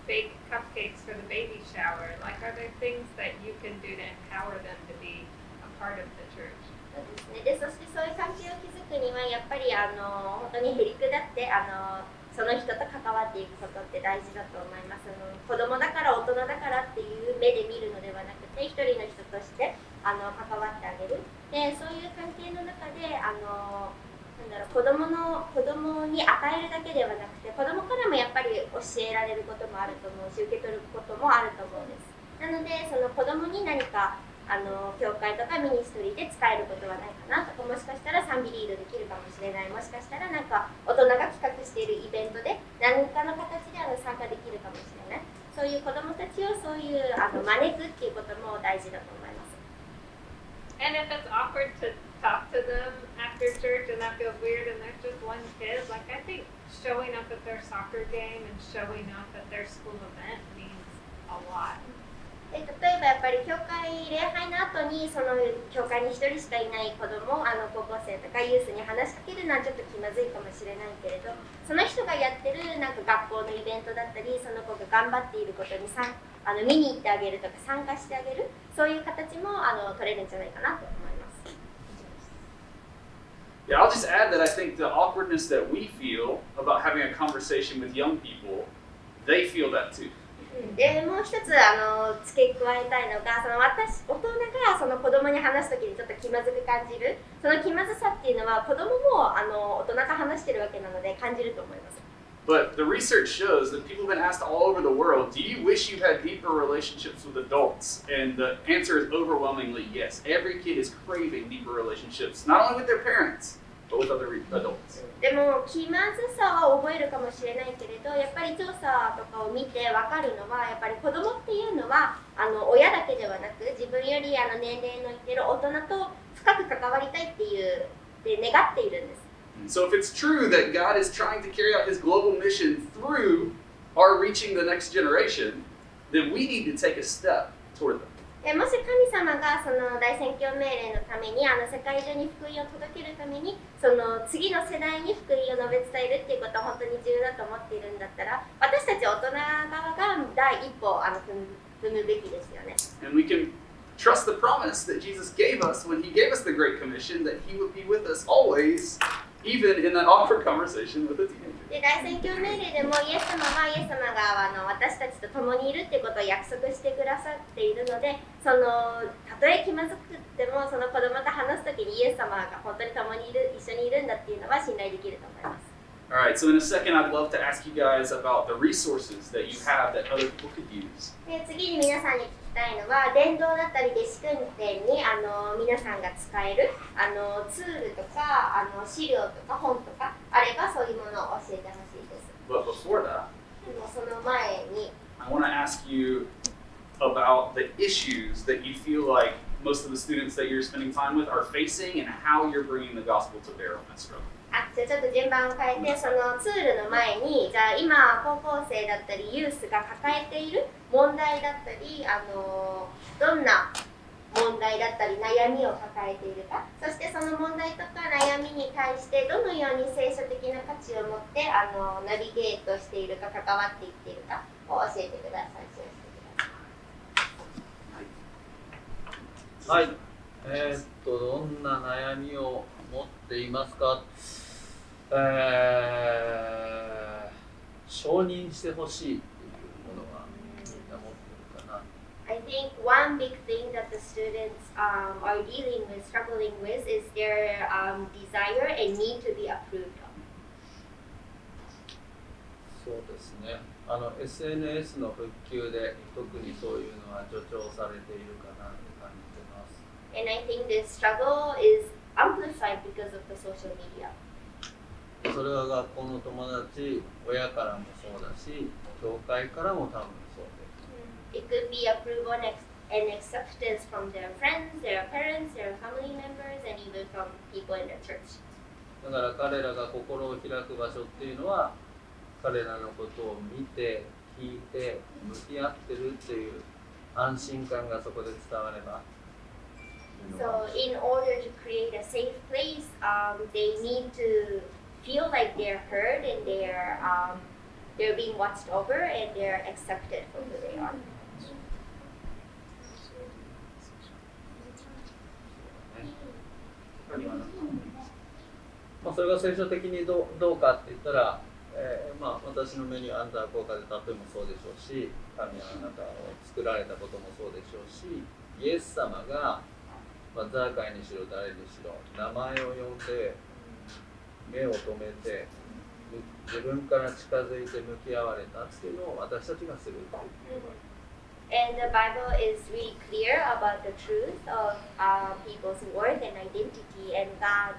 bake cupcakes for the baby shower? Are there things that you can do to empower them to be a part of the church?
そうですね。で、そしてそういう関係を築くにはやっぱり本当にへりくだってその人と関わっていくことって大事だと思います。子供だから大人だからっていう目で見るのではなくて、一人の人として関わってあげる。で、そういう関係の中で子供に与えるだけではなくて、子供からもやっぱり教えられることもあると思うし、受け取ることもあると思うんです。なので、その子供に何か教会とかミニストリーで使えることはないかなとか、もしかしたら賛美リードできるかもしれない、もしかしたら大人が企画しているイベントで何かの形で参加できるかもしれない。そういう子供たちをそういう招くっていうことも大事だと思います。
And if it's awkward to talk to them after church and that feels weird and there's just one kid, I think showing up at their soccer game and showing up at their school event means a lot.
例えばやっぱり教会礼拝の後にその教会に1人しかいない子供高校生とかユースに話しかけるのはちょっと気まずいかもしれないけれど、その人がやってるなんか学校のイベントだったり、その子が頑張っていることに見に行ってあげるとか参加してあげる、そういう形も取れるんじゃないかなと思います。
Yeah, I'll just add that I think the awkwardness that we feel about having a conversation with young people, they feel that too.
でもう一つ付け加えたいのが、大人がその子供に話すときにちょっと気まずく感じる、その気まずさっていうのは子供も大人が話してるわけなので感じると思います。
But the research shows that people have been asked all over the world, do you wish you had deeper relationships with adults? And the answer is overwhelmingly yes. Every kid is craving deeper relationships, not only with their parents, but with other adults.
でも気まずさは覚えるかもしれないけれど、やっぱり調査とかを見て分かるのは、やっぱり子供っていうのは親だけではなく、自分より年齢のいってる大人と深く関わりたいっていうで願っているんです。
So if it's true that God is trying to carry out his global mission through our reaching the next generation, then we need to take a step toward them.
もし神様がその大宣教命令のために世界中に福音を届けるためにその次の世代に福音を述べ伝えるっていうことは本当に重要だと思っているんだったら、私たち大人側が第一歩踏むべきですよね。
And we can trust the promise that Jesus gave us when he gave us the Great Commission that he would be with us always, even in that awkward conversation with a teenager.
で大宣教命令でもイエス様が私たちと共にいるっていうことを約束してくださっているので、たとえ気まずくってもその子供と話すときにイエス様が本当に共にいる、一緒にいるんだっていうのは信頼できると思います。
Alright, so in a second I'd love to ask you guys about the resources that you have that other people could use.
で次に皆さんに聞きたいのは、伝道だったり弟子訓練に皆さんが使えるツールとか資料とか本とかあれば、そういうものを教えてほしいです。
But before that,
でもその前に
I want to ask you about the issues that you feel like most of the students that you're spending time with are facing and how you're bringing the gospel to bear on that struggle.
じゃあちょっと順番を変えて、そのツールの前に、じゃあ今高校生だったりユースが抱えている問題だったりどんな問題だったり悩みを抱えているか、そしてその問題とか悩みに対してどのように聖書的な価値を持ってナビゲートしているか、関わっていっているかを教えてください。
はい。どんな悩みを持っていますか。承認してほしいというものはみんな持ってるかな。
I think one big thing that the students are struggling with is their desire and need to be approved of.
そうですね。SNS の復旧で特にそういうのは助長されているかなと感じてます。
And I think this struggle is amplified because of the social media.
それは学校の友達、親からもそうだし、教会からも多分そうです。
It could be approval and acceptance from their friends, their parents, their family members, and even from people in the church.
だから彼らが心を開く場所っていうのは、彼らのことを見て、聞いて、向き合ってるっていう安心感がそこで伝われば。
So in order to create a safe place, they need to feel like they're heard and they're being watched over and they're accepted for who they are.
それが聖書的にどうかって言ったら、私の目にアンダー効果で例えばそうでしょうし、神はあなたを作られたこともそうでしょうし、イエス様が、ザーカイにしろ誰にしろ名前を呼んで目を留めて自分から近づいて向き合われたっていうのを私たちがするっていう。
And the Bible is really clear about the truth of people's worth and identity, and God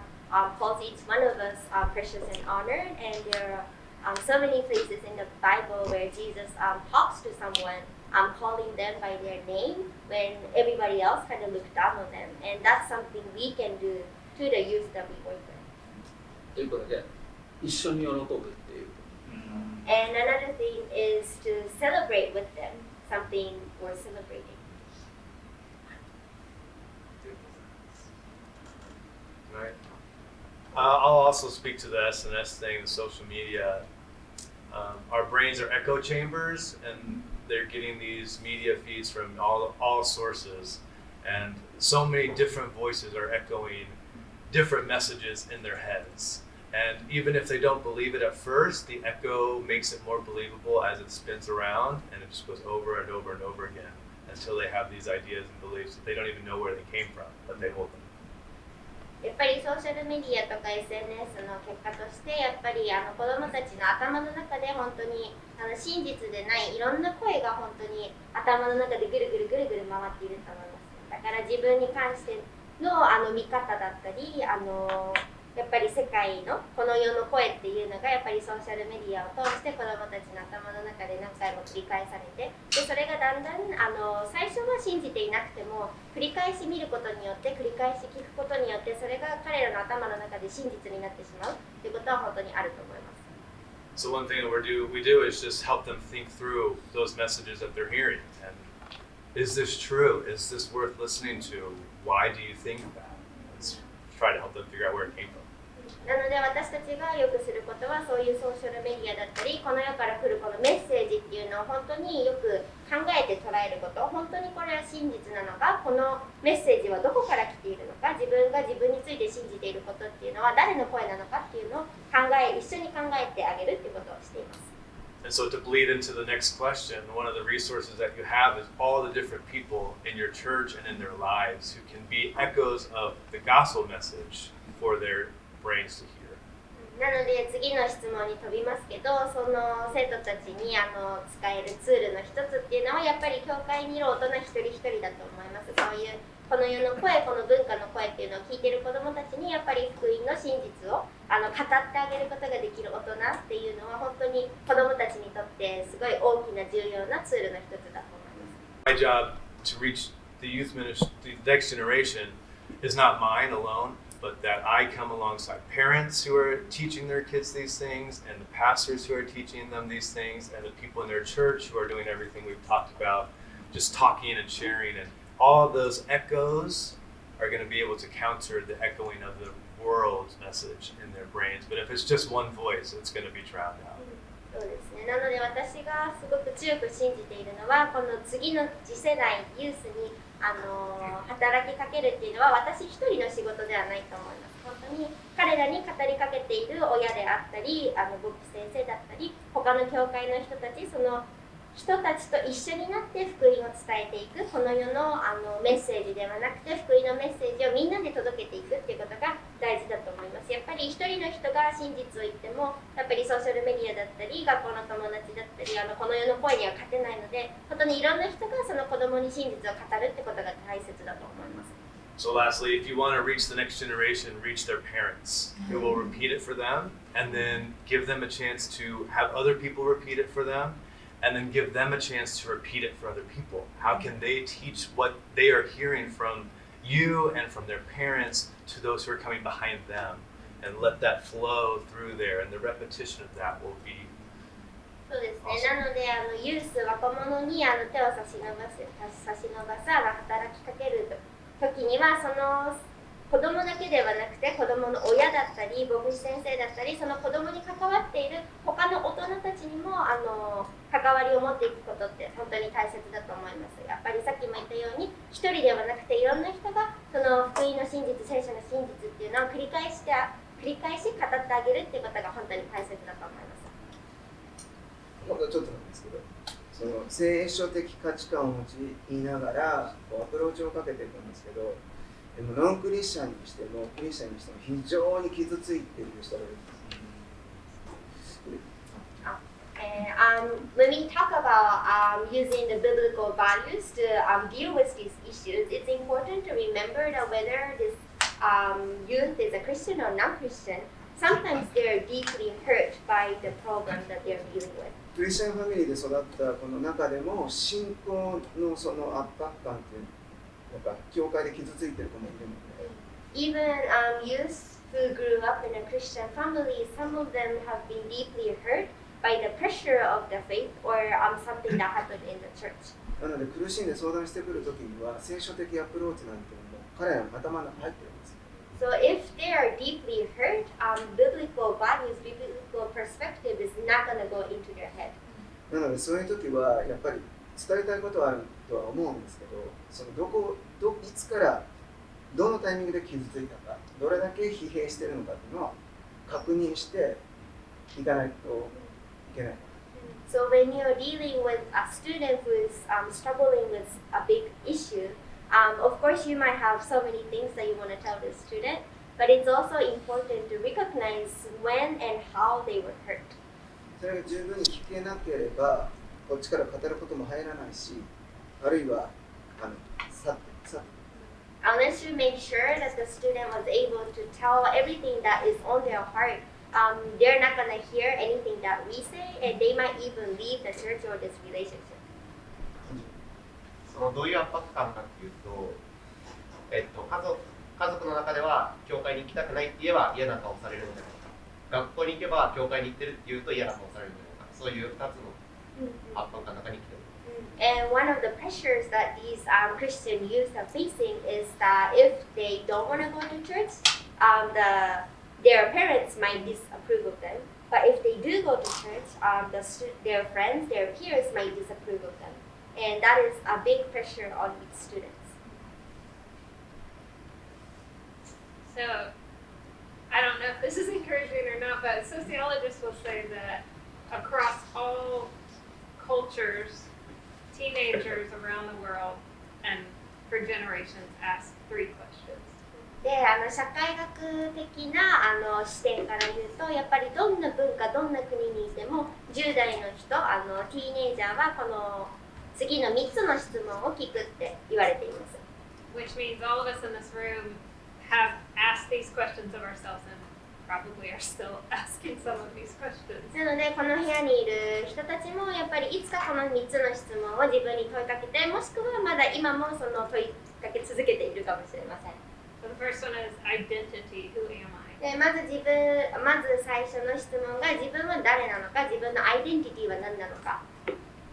calls each one of us precious and honored. And there are so many places in the Bible where Jesus talks to someone, calling them by their name when everybody else kind of looked down on them. And that's something we can do to the youth that we work with.
ということで、一緒に喜ぶっていう。
And another thing is to celebrate with them something worth celebrating.
I'll also speak to the SNS thing, the social media. Our brains are echo chambers, and they're getting these media feeds from all sources, and so many different voices are echoing different messages in their heads. And even if they don't believe it at first, the echo makes it more believable as it spins around, and it just goes over and over and over again until they have these ideas and beliefs that they don't even know where they came from, but they hold them.
やっぱりソーシャルメディアとか SNS の結果としてやっぱり子どもたちの頭の中で本当に真実でないいろんな声が本当に頭の中でぐるぐるぐるぐる回っていると思います。だから自分に関しての見方だったりやっぱり世界のこの世の声っていうのがやっぱりソーシャルメディアを通して子どもたちの頭の中で何回も繰り返されてでそれがだんだん最初は信じていなくても繰り返し見ることによって繰り返し聞くことによってそれが彼らの頭の中で真実になってしまうっていうことは本当にあると思います。
So one thing that we do is just help them think through those messages that they're hearing. And is this true? Is this worth listening to? Why do you think that? Let's try to help them figure out where it came from.
なので私たちがよくすることはそういうソーシャルメディアだったりこの世から来るこのメッセージっていうのを本当によく考えて捉えること本当にこれは真実なのかこのメッセージはどこから来ているのか自分が自分について信じていることっていうのは誰の声なのかっていうのを一緒に考えてあげるっていうことをしています。
And so to bleed into the next question, one of the resources that you have is all the different people in your church and in their lives who can be echoes of the gospel message for their brains to hear.
なので次の質問に飛びますけどその生徒たちに使えるツールの一つっていうのはやっぱり教会にいる大人一人一人だと思います。そういうこの世の声この文化の声っていうのを聞いている子どもたちにやっぱり福音の真実を語ってあげることができる大人っていうのは本当に子どもたちにとってすごい大きな重要なツールの一つだと思います。
My job to reach the youth ministry, the next generation, is not mine alone, but that I come alongside parents who are teaching their kids these things, and the pastors who are teaching them these things, and the people in their church who are doing everything we've talked about, just talking and sharing. And all of those echoes are going to be able to counter the echoing of the world's message in their brains. But if it's just one voice, it's going to be drowned out.
そうですね。なので私がすごく強く信じているのはこの次の次世代ユースに働きかけるっていうのは私一人の仕事ではないと思います。本当に彼らに語りかけている親であったり牧師先生だったり他の教会の人たちその人たちと一緒になって福音を伝えていくこの世のメッセージではなくて福音のメッセージをみんなで届けていくっていうことが大事だと思います。やっぱり一人の人が真実を言ってもやっぱりソーシャルメディアだったり学校の友達だったりこの世の声には勝てないので本当にいろんな人がその子供に真実を語るってことが大切だと思います。
So lastly, if you want to reach the next generation, reach their parents who will repeat it for them and then give them a chance to have other people repeat it for them and then give them a chance to repeat it for other people. How can they teach what they are hearing from you and from their parents to those who are coming behind them and let that flow through there and the repetition of that will be
そうですね。なのでユース若者に手を差し伸ばさ働きかける時にはその子供だけではなくて子供の親だったり牧師先生だったりその子供に関わっている他の大人たちにも関わりを持っていくことって本当に大切だと思います。やっぱりさっきも言ったように一人ではなくていろんな人がその福音の真実聖書の真実っていうのを繰り返し語ってあげるっていうことが本当に大切だと思います。
ほんとちょっとなんですけどその聖書的価値観を用いながらアプローチをかけていくんですけどでもノンクリスチャンにしてもクリスチャンにしても非常に傷ついている人がいるんです。
When we talk about using the biblical values to deal with these issues, it's important to remember that whether this youth is a Christian or non-Christian, sometimes they are deeply hurt by the problem that they are dealing with.
クリスチャンファミリーで育ったこの中でも信仰のその圧迫感っていうのが教会で傷ついてる子もいるので。
Even youth who grew up in a Christian family, some of them have been deeply hurt by the pressure of the faith or something that happened in the church.
なので苦しんで相談してくるときには聖書的アプローチなんていうのも彼らの頭の中に入ってるんです。
So if they are deeply hurt, biblical values, biblical perspective is not going to go into their head.
なのでそういう時はやっぱり伝えたいことはあるとは思うんですけど、そのいつからどのタイミングで傷ついたか、どれだけ疲弊しているのかっていうのは確認していかないといけない。
So when you're dealing with a student who is struggling with a big issue, of course you might have so many things that you want to tell the student, but it's also important to recognize when and how they were hurt.
それが十分に聞けなければ、こっちから語ることも入らないし、あるいは去って。
Unless you make sure that the student was able to tell everything that is on their heart, they're not going to hear anything that we say, and they might even leave the church or this relationship.
そのどういう圧迫感かっていうと、家族の中では教会に行きたくないって言えば嫌な顔されるんじゃないか、学校に行けば教会に行ってるって言うと嫌な顔されるんじゃないか、そういう2つの圧迫感の中に来てる。
And one of the pressures that these Christian youth are facing is that if they don't want to go to church, their parents might disapprove of them. But if they do go to church, their friends, their peers might disapprove of them. And that is a big pressure on these students.
So, I don't know if this is encouraging or not, but sociologists will say that across all cultures, teenagers around the world and for generations ask 3 questions.
で、社会学的な視点から言うと、やっぱりどんな文化、どんな国にいても10代の人、ティーネイジャーはこの次の3つの質問を聞くって言われています。
Which means all of us in this room have asked these questions of ourselves and probably are still asking some of these questions.
なので、この部屋にいる人たちもやっぱりいつかこの3つの質問を自分に問いかけて、もしくはまだ今もその問いかけ続けているかもしれません。
So the first one is identity. Who am I?
でまず最初の質問が自分は誰なのか、自分のアイデンティティは何なのか。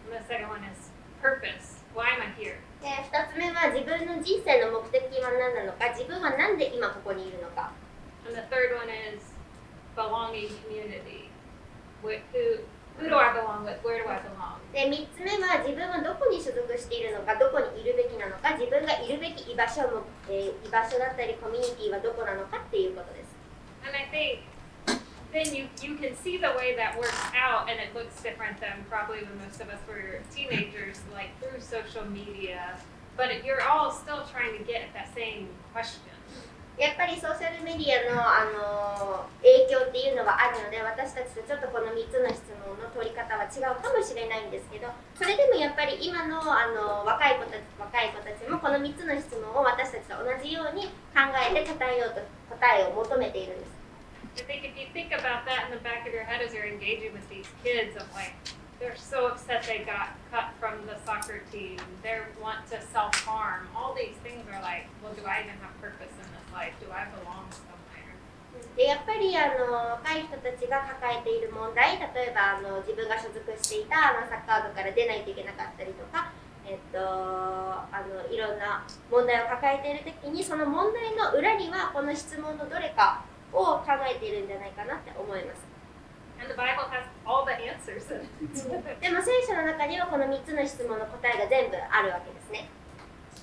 And the second one is purpose. Why am I here?
で2つ目は自分の人生の目的は何なのか、自分は何で今ここにいるのか。
And the third one is belonging community. Who do I belong with? Where do I belong?
で3つ目は自分はどこに所属しているのか、どこにいるべきなのか、自分がいるべき居場所だったりコミュニティはどこなのかっていうことです。
And I think then you can see the way that works out, and it looks different than probably when most of us were teenagers, like through social media. But you're all still trying to get at that same question.
やっぱりソーシャルメディアの影響っていうのはあるので、私たちとちょっとこの3つの質問の取り方は違うかもしれないんですけど、それでもやっぱり今の若い子たちもこの3つの質問を私たちと同じように考えて答えを求めているんです。
I think if you think about that in the back of your head as you're engaging with these kids, of like they're so upset they got cut from the soccer team, they want to self-harm, all these things are like, well, do I even have purpose in this life? Do I belong somewhere?
でやっぱり若い人たちが抱えている問題、例えば自分が所属していたサッカー部から出ないといけなかったりとか、いろんな問題を抱えているときに、その問題の裏にはこの質問のどれかを考えているんじゃないかなって思います。
And the Bible has all the answers in it.
でも聖書の中にはこの3つの質問の答えが全部あるわけですね。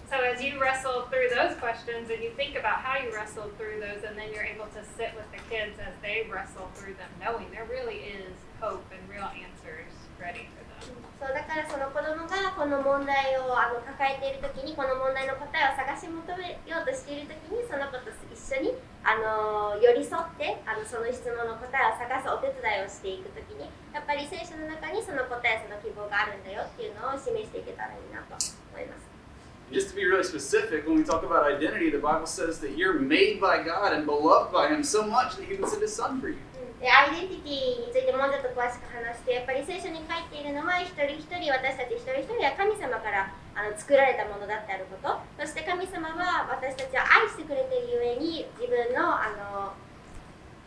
So as you wrestle through those questions and you think about how you wrestled through those, and then you're able to sit with the kids as they wrestle through them, knowing there really is hope and real answers ready for them.
そうだからその子供がこの問題を抱えているときに、この問題の答えを探し求めようとしているときに、その子と一緒に寄り添ってその質問の答えを探すお手伝いをしていくときに、やっぱり聖書の中にその答え、その希望があるんだよっていうのを示していけたらいいなと思います。
Just to be really specific, when we talk about identity, the Bible says that you're made by God and beloved by Him so much that He would send His Son for you.
でアイデンティティについてもうちょっと詳しく話して、やっぱり聖書に書いているのは一人一人、私たち一人一人は神様から作られたものだってあること、そして神様は私たちを愛してくれているゆえに自分の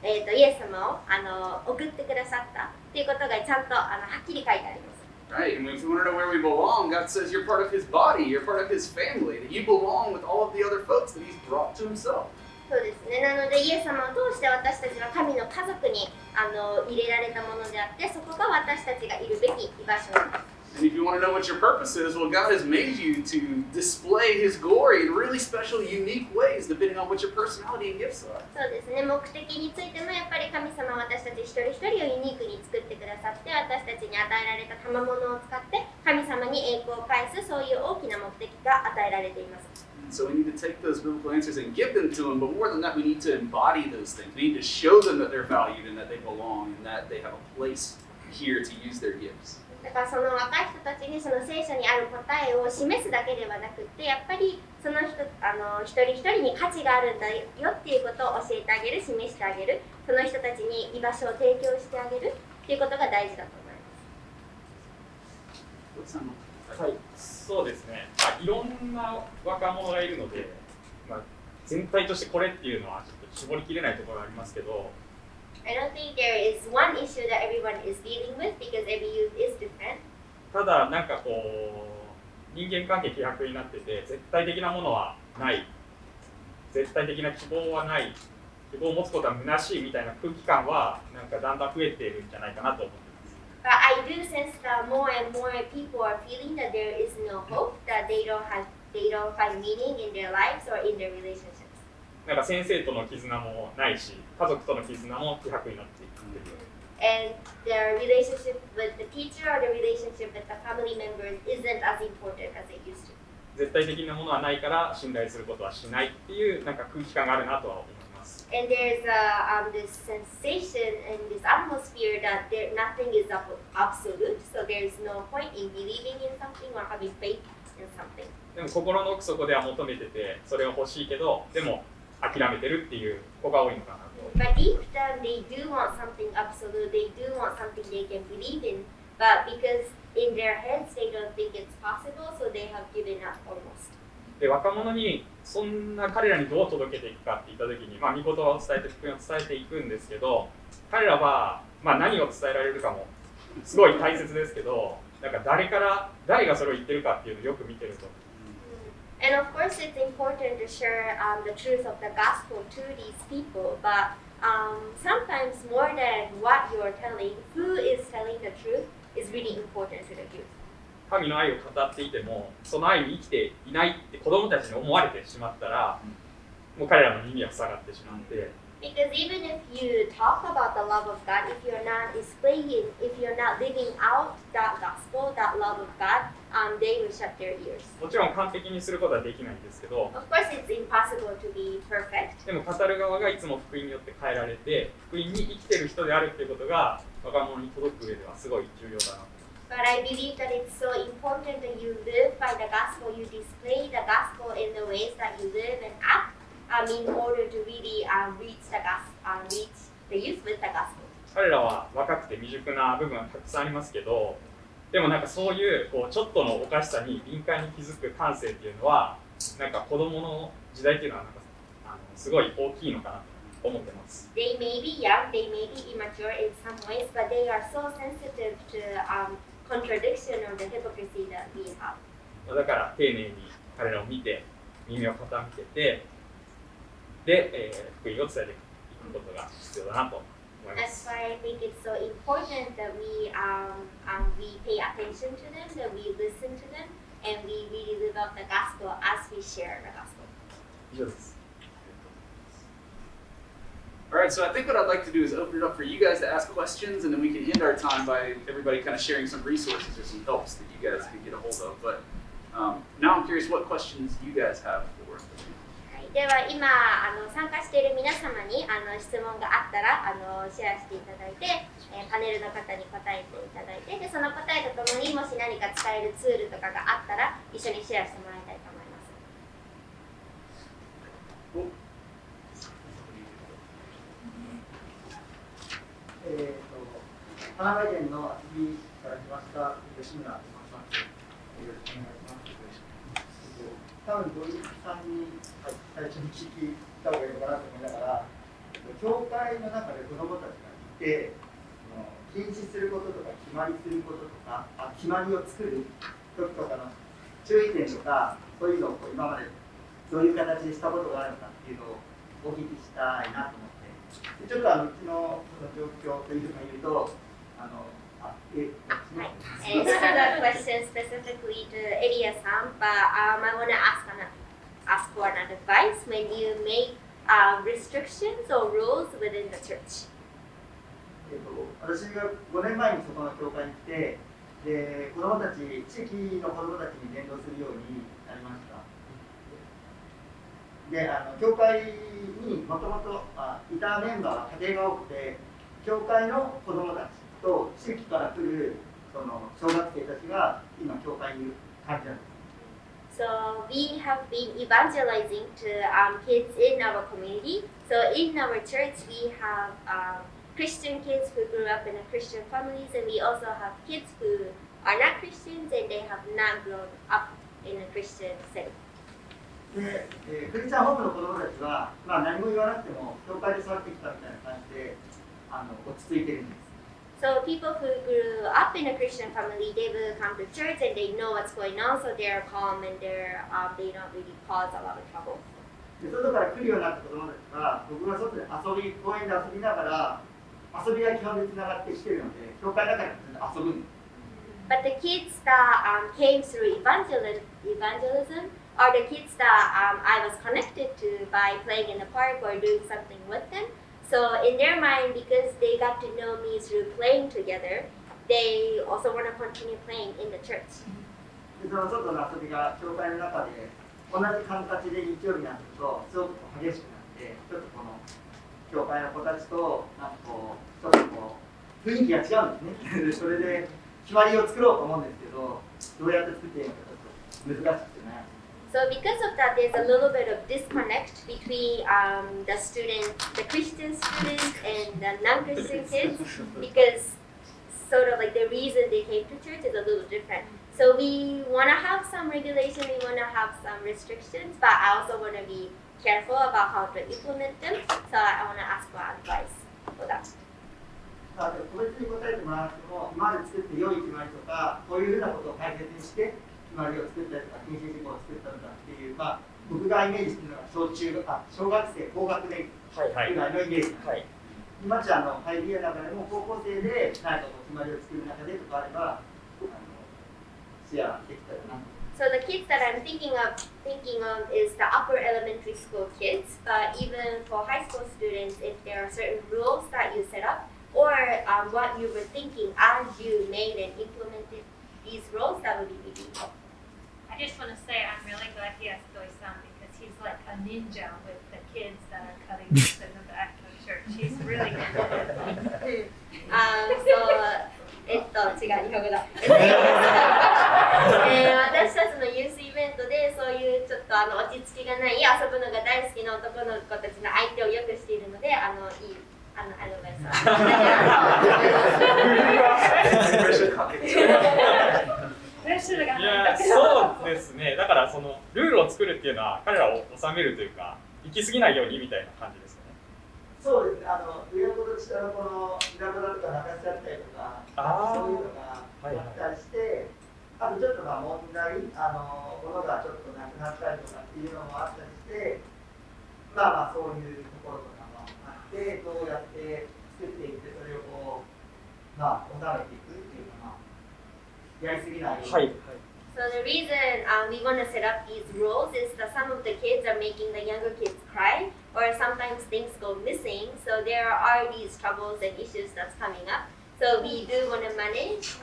イエス様を送ってくださったっていうことがちゃんとはっきり書いてあります。
Right, and if we want to know where we belong, God says you're part of His body, you're part of His family, that you belong with all of the other folks that He's brought to Himself.
そうですね。なのでイエス様を通して私たちは神の家族に入れられたものであって、そこが私たちがいるべき居場所です。
And if you want to know what your purpose is, well, God has made you to display His glory in really special, unique ways, depending on what your personality and gifts are.
そうですね。目的についてもやっぱり神様は私たち一人一人をユニークに作ってくださって、私たちに与えられた賜物を使って神様に栄光を返す、そういう大きな目的が与えられています。
And so we need to take those biblical answers and give them to them, but more than that, we need to embody those things. We need to show them that they're valued and that they belong and that they have a place here to use their gifts.
だからその若い人たちにその聖書にある答えを示すだけではなくて、やっぱりその人一人一人に価値があるんだよっていうことを教えてあげる、示してあげる、その人たちに居場所を提供してあげるっていうことが大事だと思います。
はい、そうですね。いろんな若者がいるので、全体としてこれっていうのはちょっと絞りきれないところがありますけど。
I don't think there is one issue that everyone is dealing with because every youth is different.
ただなんかこう人間関係希薄になってて絶対的なものはない、絶対的な希望はない、希望を持つことは虚しいみたいな空気感はなんかだんだん増えているんじゃないかなと思ってます。
But I do sense that more and more people are feeling that there is no hope, that they don't find meaning in their lives or in their relationships.
なんか先生との絆もないし、家族との絆も希薄になっていく。
And their relationship with the teacher or the relationship with the family members isn't as important as it used to.
絶対的なものはないから信頼することはしないっていうなんか空気感があるなとは思います。
And there's this sensation and this atmosphere that nothing is absolute, so there's no point in believing in something or having faith in something.
でも心の奥底では求めてて、それを欲しいけど、でも諦めてるっていう子が多いのかなと。
But deep down, they do want something absolute. They do want something they can believe in. But because in their heads they don't think it's possible, so they have given up almost.
で若者にそんな彼らにどう届けていくかって言った時に、御言葉を伝えて福音を伝えていくんですけど、彼らは何を伝えられるかもすごい大切ですけど、なんか誰がそれを言ってるかっていうのをよく見てると。
And of course, it's important to share the truth of the gospel to these people, but sometimes more than what you're telling, who is telling the truth is really important to the youth.
神の愛を語っていても、その愛に生きていないって子供たちに思われてしまったら、もう彼らの耳は塞がってしまって。
Because even if you talk about the love of God, if you're not displaying, if you're not living out that gospel, that love of God, they will shut their ears.
もちろん完璧にすることはできないんですけど、
Of course, it's impossible to be perfect.
でも語る側がいつも福音によって変えられて、福音に生きてる人であるっていうことが若者に届く上ではすごい重要だなと。
But I believe that it's so important that you live by the gospel, you display the gospel in the ways that you live and act. In order to really reach the youth with the gospel.
彼らは若くて未熟な部分はたくさんありますけど、でもなんかそういうちょっとのおかしさに敏感に気づく感性っていうのは、なんか子供の時代っていうのはなんかすごい大きいのかなと思ってます。
They may be young, they may be immature in some ways, but they are so sensitive to contradiction or the hypocrisy that we have.
だから丁寧に彼らを見て、耳を傾けて、で、福音を伝えていくことが必要だなと思います。
That's why I think it's so important that we pay attention to them, that we listen to them, and we really live out the gospel as we share the gospel.
以上です。
Alright, so I think what I'd like to do is open it up for you guys to ask questions, and then we can end our time by everybody kind of sharing some resources or some helps that you guys can get a hold of. But now I'm curious what questions you guys have for.
では今参加している皆様に質問があったらシェアしていただいて、パネルの方に答えていただいて、でその答えとともにもし何か使えるツールとかがあったら一緒にシェアしてもらいたいと思います。
神奈川県の厚木から来ました吉村と申します。よろしくお願いします。多分土井さんに最初に聞いた方がいいのかなと思いながら、教会の中で子どもたちがいて、禁止することとか決まりすることとか、決まりを作る時とかの注意点とか、そういうのを今までどういう形でしたことがあるのかっていうのをお聞きしたいなと思って、でちょっとうちのその状況というか言うと、
Hi. And this is a question specifically to Elia-san, but I want to ask for an advice when you make restrictions or rules within the church.
私が5年前にそこの教会に来て、で子どもたち、地域の子どもたちに伝道するようになりました。で、教会にもともといたメンバーは家庭が多くて、教会の子どもたちと地域から来るその小学生たちが今教会にいる感じなんです。
So we have been evangelizing to kids in our community. So in our church, we have Christian kids who grew up in a Christian families, and we also have kids who are not Christians and they have not grown up in a Christian setting.
で、クリスチャンホームの子どもたちは、何も言わなくても教会で育ってきたみたいな感じで落ち着いてるんです。
So people who grew up in a Christian family, they will come to church and they know what's going on, so they're calm and they don't really cause a lot of trouble.
で外から来るようになった子どもたちは、僕が外で公園で遊びながら、遊びが基本でつながってきてるので、教会だから遊ぶんです。
But the kids that came through evangelism are the kids that I was connected to by playing in the park or doing something with them. So in their mind, because they got to know me through playing together, they also want to continue playing in the church.
でその外の遊びが教会の中で同じ感覚で日曜日になるとすごく激しくなって、ちょっとこの教会の子たちとなんかこうちょっとこう雰囲気が違うんですね。それで決まりを作ろうと思うんですけど、どうやって作っていいのかちょっと難しくてね。
So because of that, there's a little bit of disconnect between the Christian students and the non-Christian kids, because sort of like the reason they came to church is a little different. So we want to have some regulation, we want to have some restrictions, but I also want to be careful about how to implement them. So I want to ask for advice for that.
個別に答えてもらっても、今まで作って良い決まりとか、こういうふうなことを大切にして、決まりを作ったりとか、禁止事項を作ったのかっていう、僕がイメージしているのが小学生高学年ぐらいのイメージなんです。今じゃhi-b.a. の中でも高校生で何かこう決まりを作る中でとかあれば、シェアできたらなと。
So the kids that I'm thinking of is the upper elementary school kids, but even for high school students, if there are certain rules that you set up, or what you were thinking as you made and implemented these rules, that would be really helpful.
I just want to say I'm really glad he has Doi-san because he's like a ninja with the kids that are cutting this in the back of the church. He's really good at it.
違う、日本語だ。私たちのユースイベントでそういうちょっと落ち着きがない遊ぶのが大好きな男の子たちの相手をよくしているので、いいアドバイス
いや、そうですね。だからそのルールを作るっていうのは彼らを収めるというか、行き過ぎないようにみたいな感じですよね。
そうですね。上の子と下の子の裏子だとか泣かしちゃったりとか、そういうのがあったりして、あとちょっと問題、物がちょっとなくなったりとかっていうのもあったりして、そういうところとかもあって、どうやって作っていってそれをこう収めていくっていうのがやりすぎないように。
So the reason we want to set up these rules is that some of the kids are making the younger kids cry, or sometimes things go missing. So there are these troubles and issues that's coming up. So we do want to manage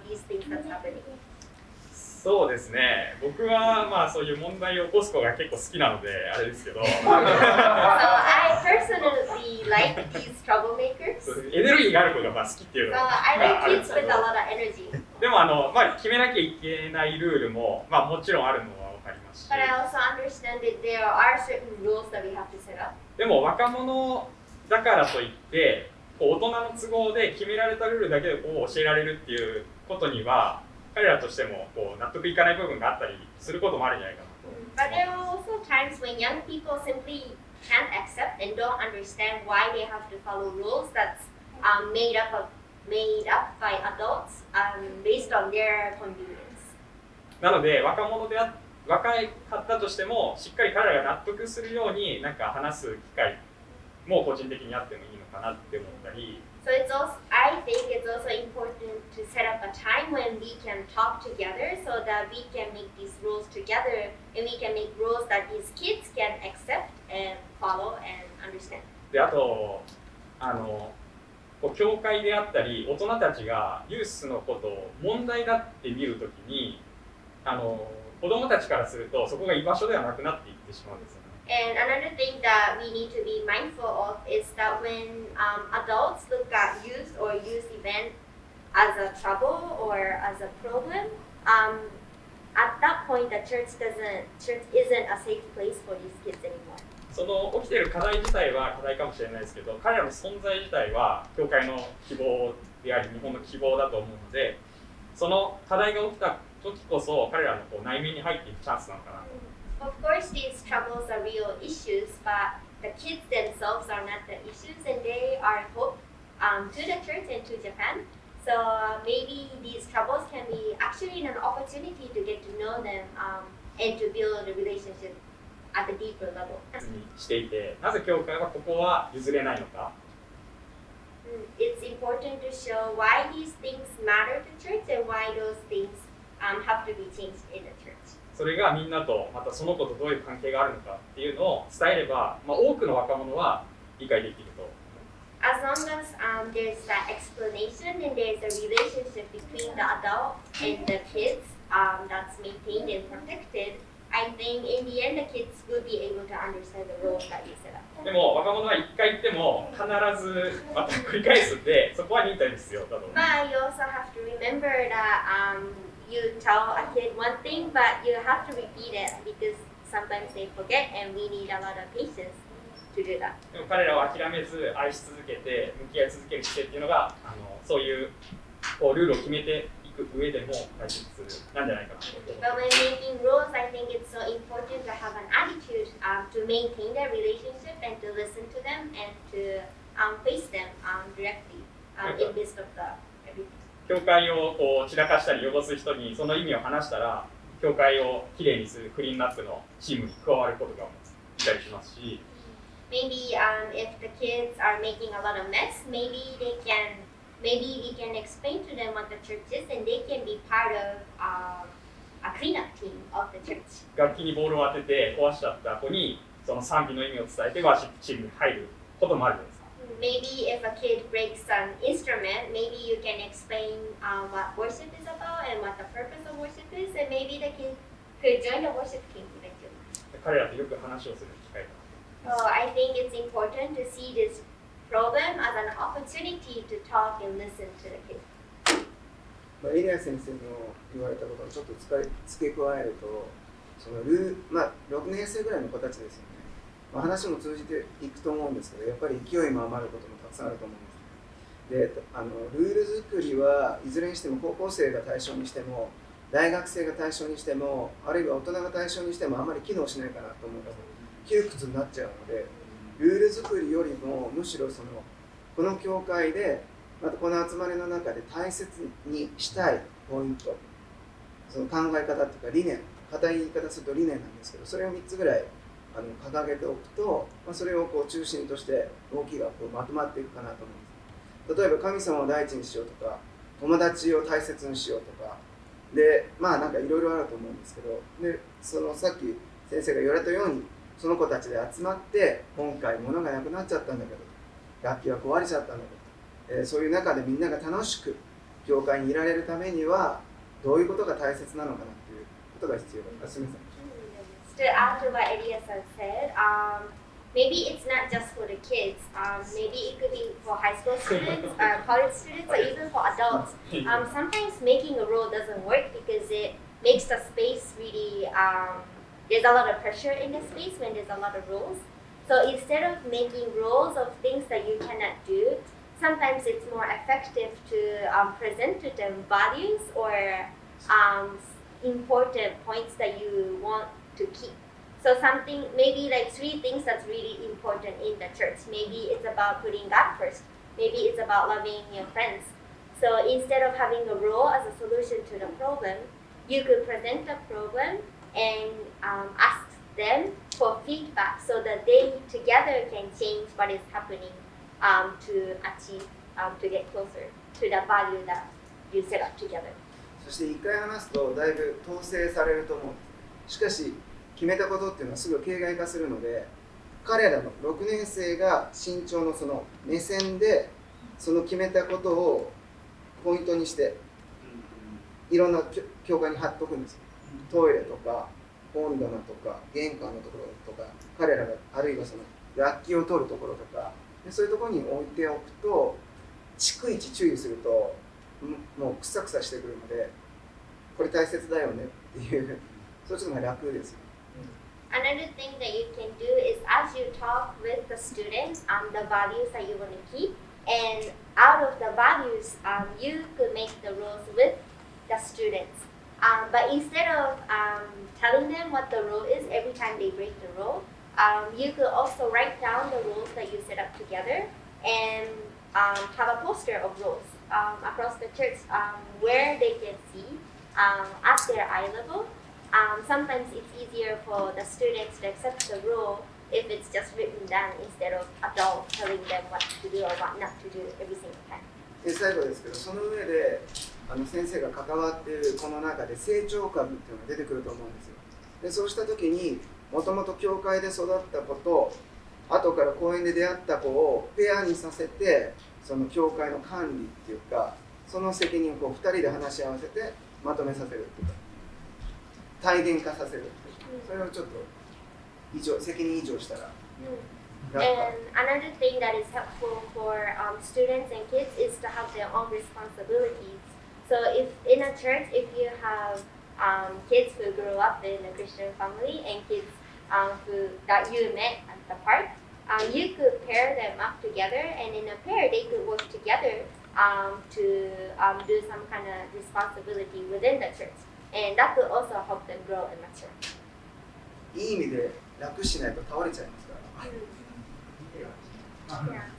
these things that's happening.
そうですね。僕はそういう問題を起こす子が結構好きなのであれですけど。
So I personally like these troublemakers.
エネルギーがある子が好きっていうの
So I like kids with a lot of energy.
でも決めなきゃいけないルールももちろんあるのは分かりますし。
But I also understand that there are certain rules that we have to set up.
でも若者だからといって大人の都合で決められたルールだけで教えられるっていうことには彼らとしても納得いかない部分があったりすることもあるんじゃないかなと。
But there are also times when young people simply can't accept and don't understand why they have to follow rules that's made up by adults based on their convenience.
なので若者であっ若かったとしてもしっかり彼らが納得するようになんか話す機会も個人的にあってもいいのかなって思ったり。
So it's also, I think it's also important to set up a time when we can talk together so that we can make these rules together and we can make rules that these kids can accept and follow and understand.
であとこう教会であったり大人たちがユースのことを問題だって見るときに子供たちからするとそこが居場所ではなくなっていってしまうんですよね。
And another thing that we need to be mindful of is that when adults look at youth or youth event as a trouble or as a problem, at that point the church isn't a safe place for these kids anymore.
その起きている課題自体は課題かもしれないですけど、彼らの存在自体は教会の希望であり日本の希望だと思うので、その課題が起きた時こそ彼らのこう内面に入っていくチャンスなのかなと。
Of course, these troubles are real issues, but the kids themselves are not the issues, and they are hope to the church and to Japan. So maybe these troubles can be actually an opportunity to get to know them and to build a relationship at a deeper level.
していて、なぜ教会はここは譲れないのか。
It's important to show why these things matter to church and why those things have to be changed in the church.
それがみんなとまたその子とどういう関係があるのかっていうのを伝えれば、多くの若者は理解できると。
As long as there's that explanation and there's a relationship between the adult and the kids that's maintained and protected, I think in the end the kids will be able to understand the rules that you set up.
でも若者は一回言っても必ずまた繰り返すんで、そこは忍耐が必要だと思う。
But you also have to remember that you tell a kid one thing, but you have to repeat it because sometimes they forget and we need a lot of patience to do that.
でも彼らは諦めず愛し続けて向き合い続ける姿勢っていうのがそういうこうルールを決めていく上でも大切なんじゃないかなと思います。
But when making rules, I think it's so important to have an attitude to maintain their relationship and to listen to them and to face them directly in midst of the everything.
教会をこう散らかしたり汚す人にその意味を話したら、教会をきれいにするクリーンナップのチームに加わることがいたりしますし。
Maybe if the kids are making a lot of mess, maybe we can explain to them what the church is and they can be part of a cleanup team of the church.
楽器にボールを当てて壊しちゃった子にその賛美の意味を伝えてワーシップチームに入ることもあるんです。
Maybe if a kid breaks an instrument, maybe you can explain what worship is about and what the purpose of worship is, and maybe the kid could join the worship team eventually.
彼らとよく話をする機会が。
So I think it's important to see this problem as an opportunity to talk and listen to the kids.
エリア先生の言われたことをちょっと付け加えると、その6年生ぐらいの子たちですよね。話も通じていくと思うんですけど、やっぱり勢いも余ることもたくさんあると思うんです。で、ルール作りはいずれにしても高校生が対象にしても、大学生が対象にしても、あるいは大人が対象にしてもあまり機能しないかなと思うと窮屈になっちゃうので、ルール作りよりもむしろこの教会でまたこの集まりの中で大切にしたいポイント、その考え方というか理念、固い言い方すると理念なんですけど、それを3つぐらい掲げておくと、それをこう中心として動きがこうまとまっていくかなと思います。例えば神様を第一にしようとか、友達を大切にしようとかで、なんかいろいろあると思うんですけど、でさっき先生が言われたようにその子たちで集まって今回物がなくなっちゃったんだけど楽器は壊れちゃったんだけど、そういう中でみんなが楽しく教会にいられるためにはどういうことが大切なのかなということが必要だ。すみません。
To add to what Elias-san said, maybe it's not just for the kids. Maybe it could be for high school students, college students, or even for adults. Sometimes making a rule doesn't work because it makes the space really, there's a lot of pressure in the space when there's a lot of rules. So instead of making rules of things that you cannot do, sometimes it's more effective to present to them values or important points that you want to keep. So something, maybe like 3 things that's really important in the church. Maybe it's about putting God first. Maybe it's about loving your friends. So instead of having a rule as a solution to the problem, you could present the problem and ask them for feedback so that they together can change what is happening to achieve, to get closer to the value that you set up together.
そして一回話すとだいぶ統制されると思う。しかし決めたことっていうのはすぐ形骸化するので、彼らの6年生が身長のその目線でその決めたことをポイントにしていろんな教科に貼っとくんですよ。トイレとか本棚とか玄関のところとか、彼らがあるいはその楽器を取るところとかで、そういうところに置いておくと逐一注意するともうくさくさしてくるので、これ大切だよねっていうそういうのが楽ですよ。
Another thing that you can do is as you talk with the students on the values that you want to keep, and out of the values, you could make the rules with the students. But instead of telling them what the rule is every time they break the rule, you could also write down the rules that you set up together and have a poster of rules across the church where they can see at their eye level. Sometimes it's easier for the students to accept the rule if it's just written down instead of adults telling them what to do or what not to do every single time.
で最後ですけど、その上で先生が関わっているこの中で成長株っていうのが出てくると思うんですよ。でそうした時にもともと教会で育った子と後から公園で出会った子をペアにさせて、その教会の管理っていうかその責任を2人で話し合わせてまとめさせるっていうか体現化させるっていう、それをちょっと責任移譲したら。
And another thing that is helpful for students and kids is to have their own responsibilities. So if in a church, if you have kids who grew up in a Christian family and kids that you met at the park, you could pair them up together, and in a pair they could work together to do some kind of responsibility within the church, and that could also help them grow and mature.
いい意味で楽しないと倒れちゃいますから。
Yeah.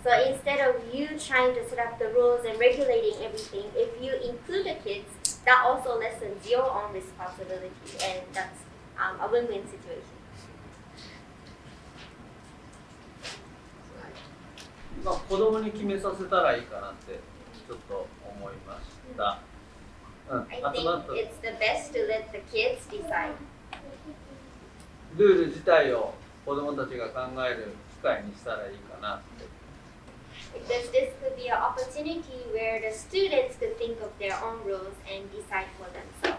So instead of you trying to set up the rules and regulating everything, if you include the kids, that also lessens your own responsibility, and that's a win-win situation.
まあ子供に決めさせたらいいかなってちょっと思いました。
I think it's the best to let the kids decide.
ルール自体を子供たちが考える機会にしたらいいかなって。
Because this could be an opportunity where the students could think of their own rules and decide for themselves.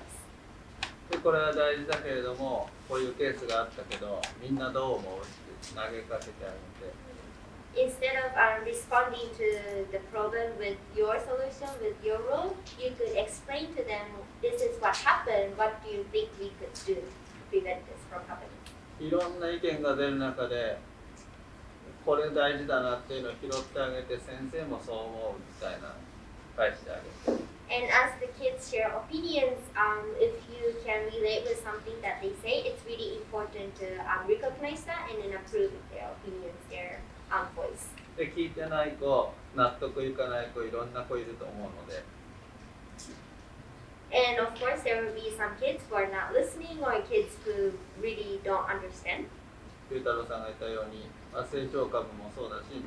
でこれは大事だけれども、こういうケースがあったけど、みんなどう思うって投げかけてあげて。
Instead of responding to the problem with your solution, with your rule, you could explain to them, this is what happened, what do you think we could do to prevent this from happening?
いろんな意見が出る中で、これ大事だなっていうのを拾ってあげて、先生もそう思うみたいな返してあげて。
And as the kids share opinions, if you can relate with something that they say, it's really important to recognize that and then approve their opinions, their voice.
で聞いてない子、納得いかない子、いろんな子いると思うので。
And of course, there will be some kids who are not listening or kids who really don't understand.
ゆうたろうさんが言ったように、成長株もそうだし、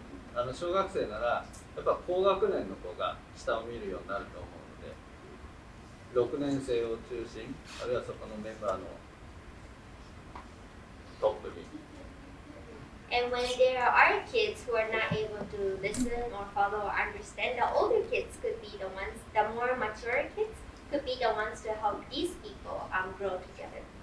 小学生ならやっぱ高学年の子が下を見るようになると思うので、6年生を中心、あるいはそこのメンバーのトップに。
And when there are kids who are not able to listen or follow or understand, the older kids could be the ones, the more mature kids could be the ones to help these people grow together.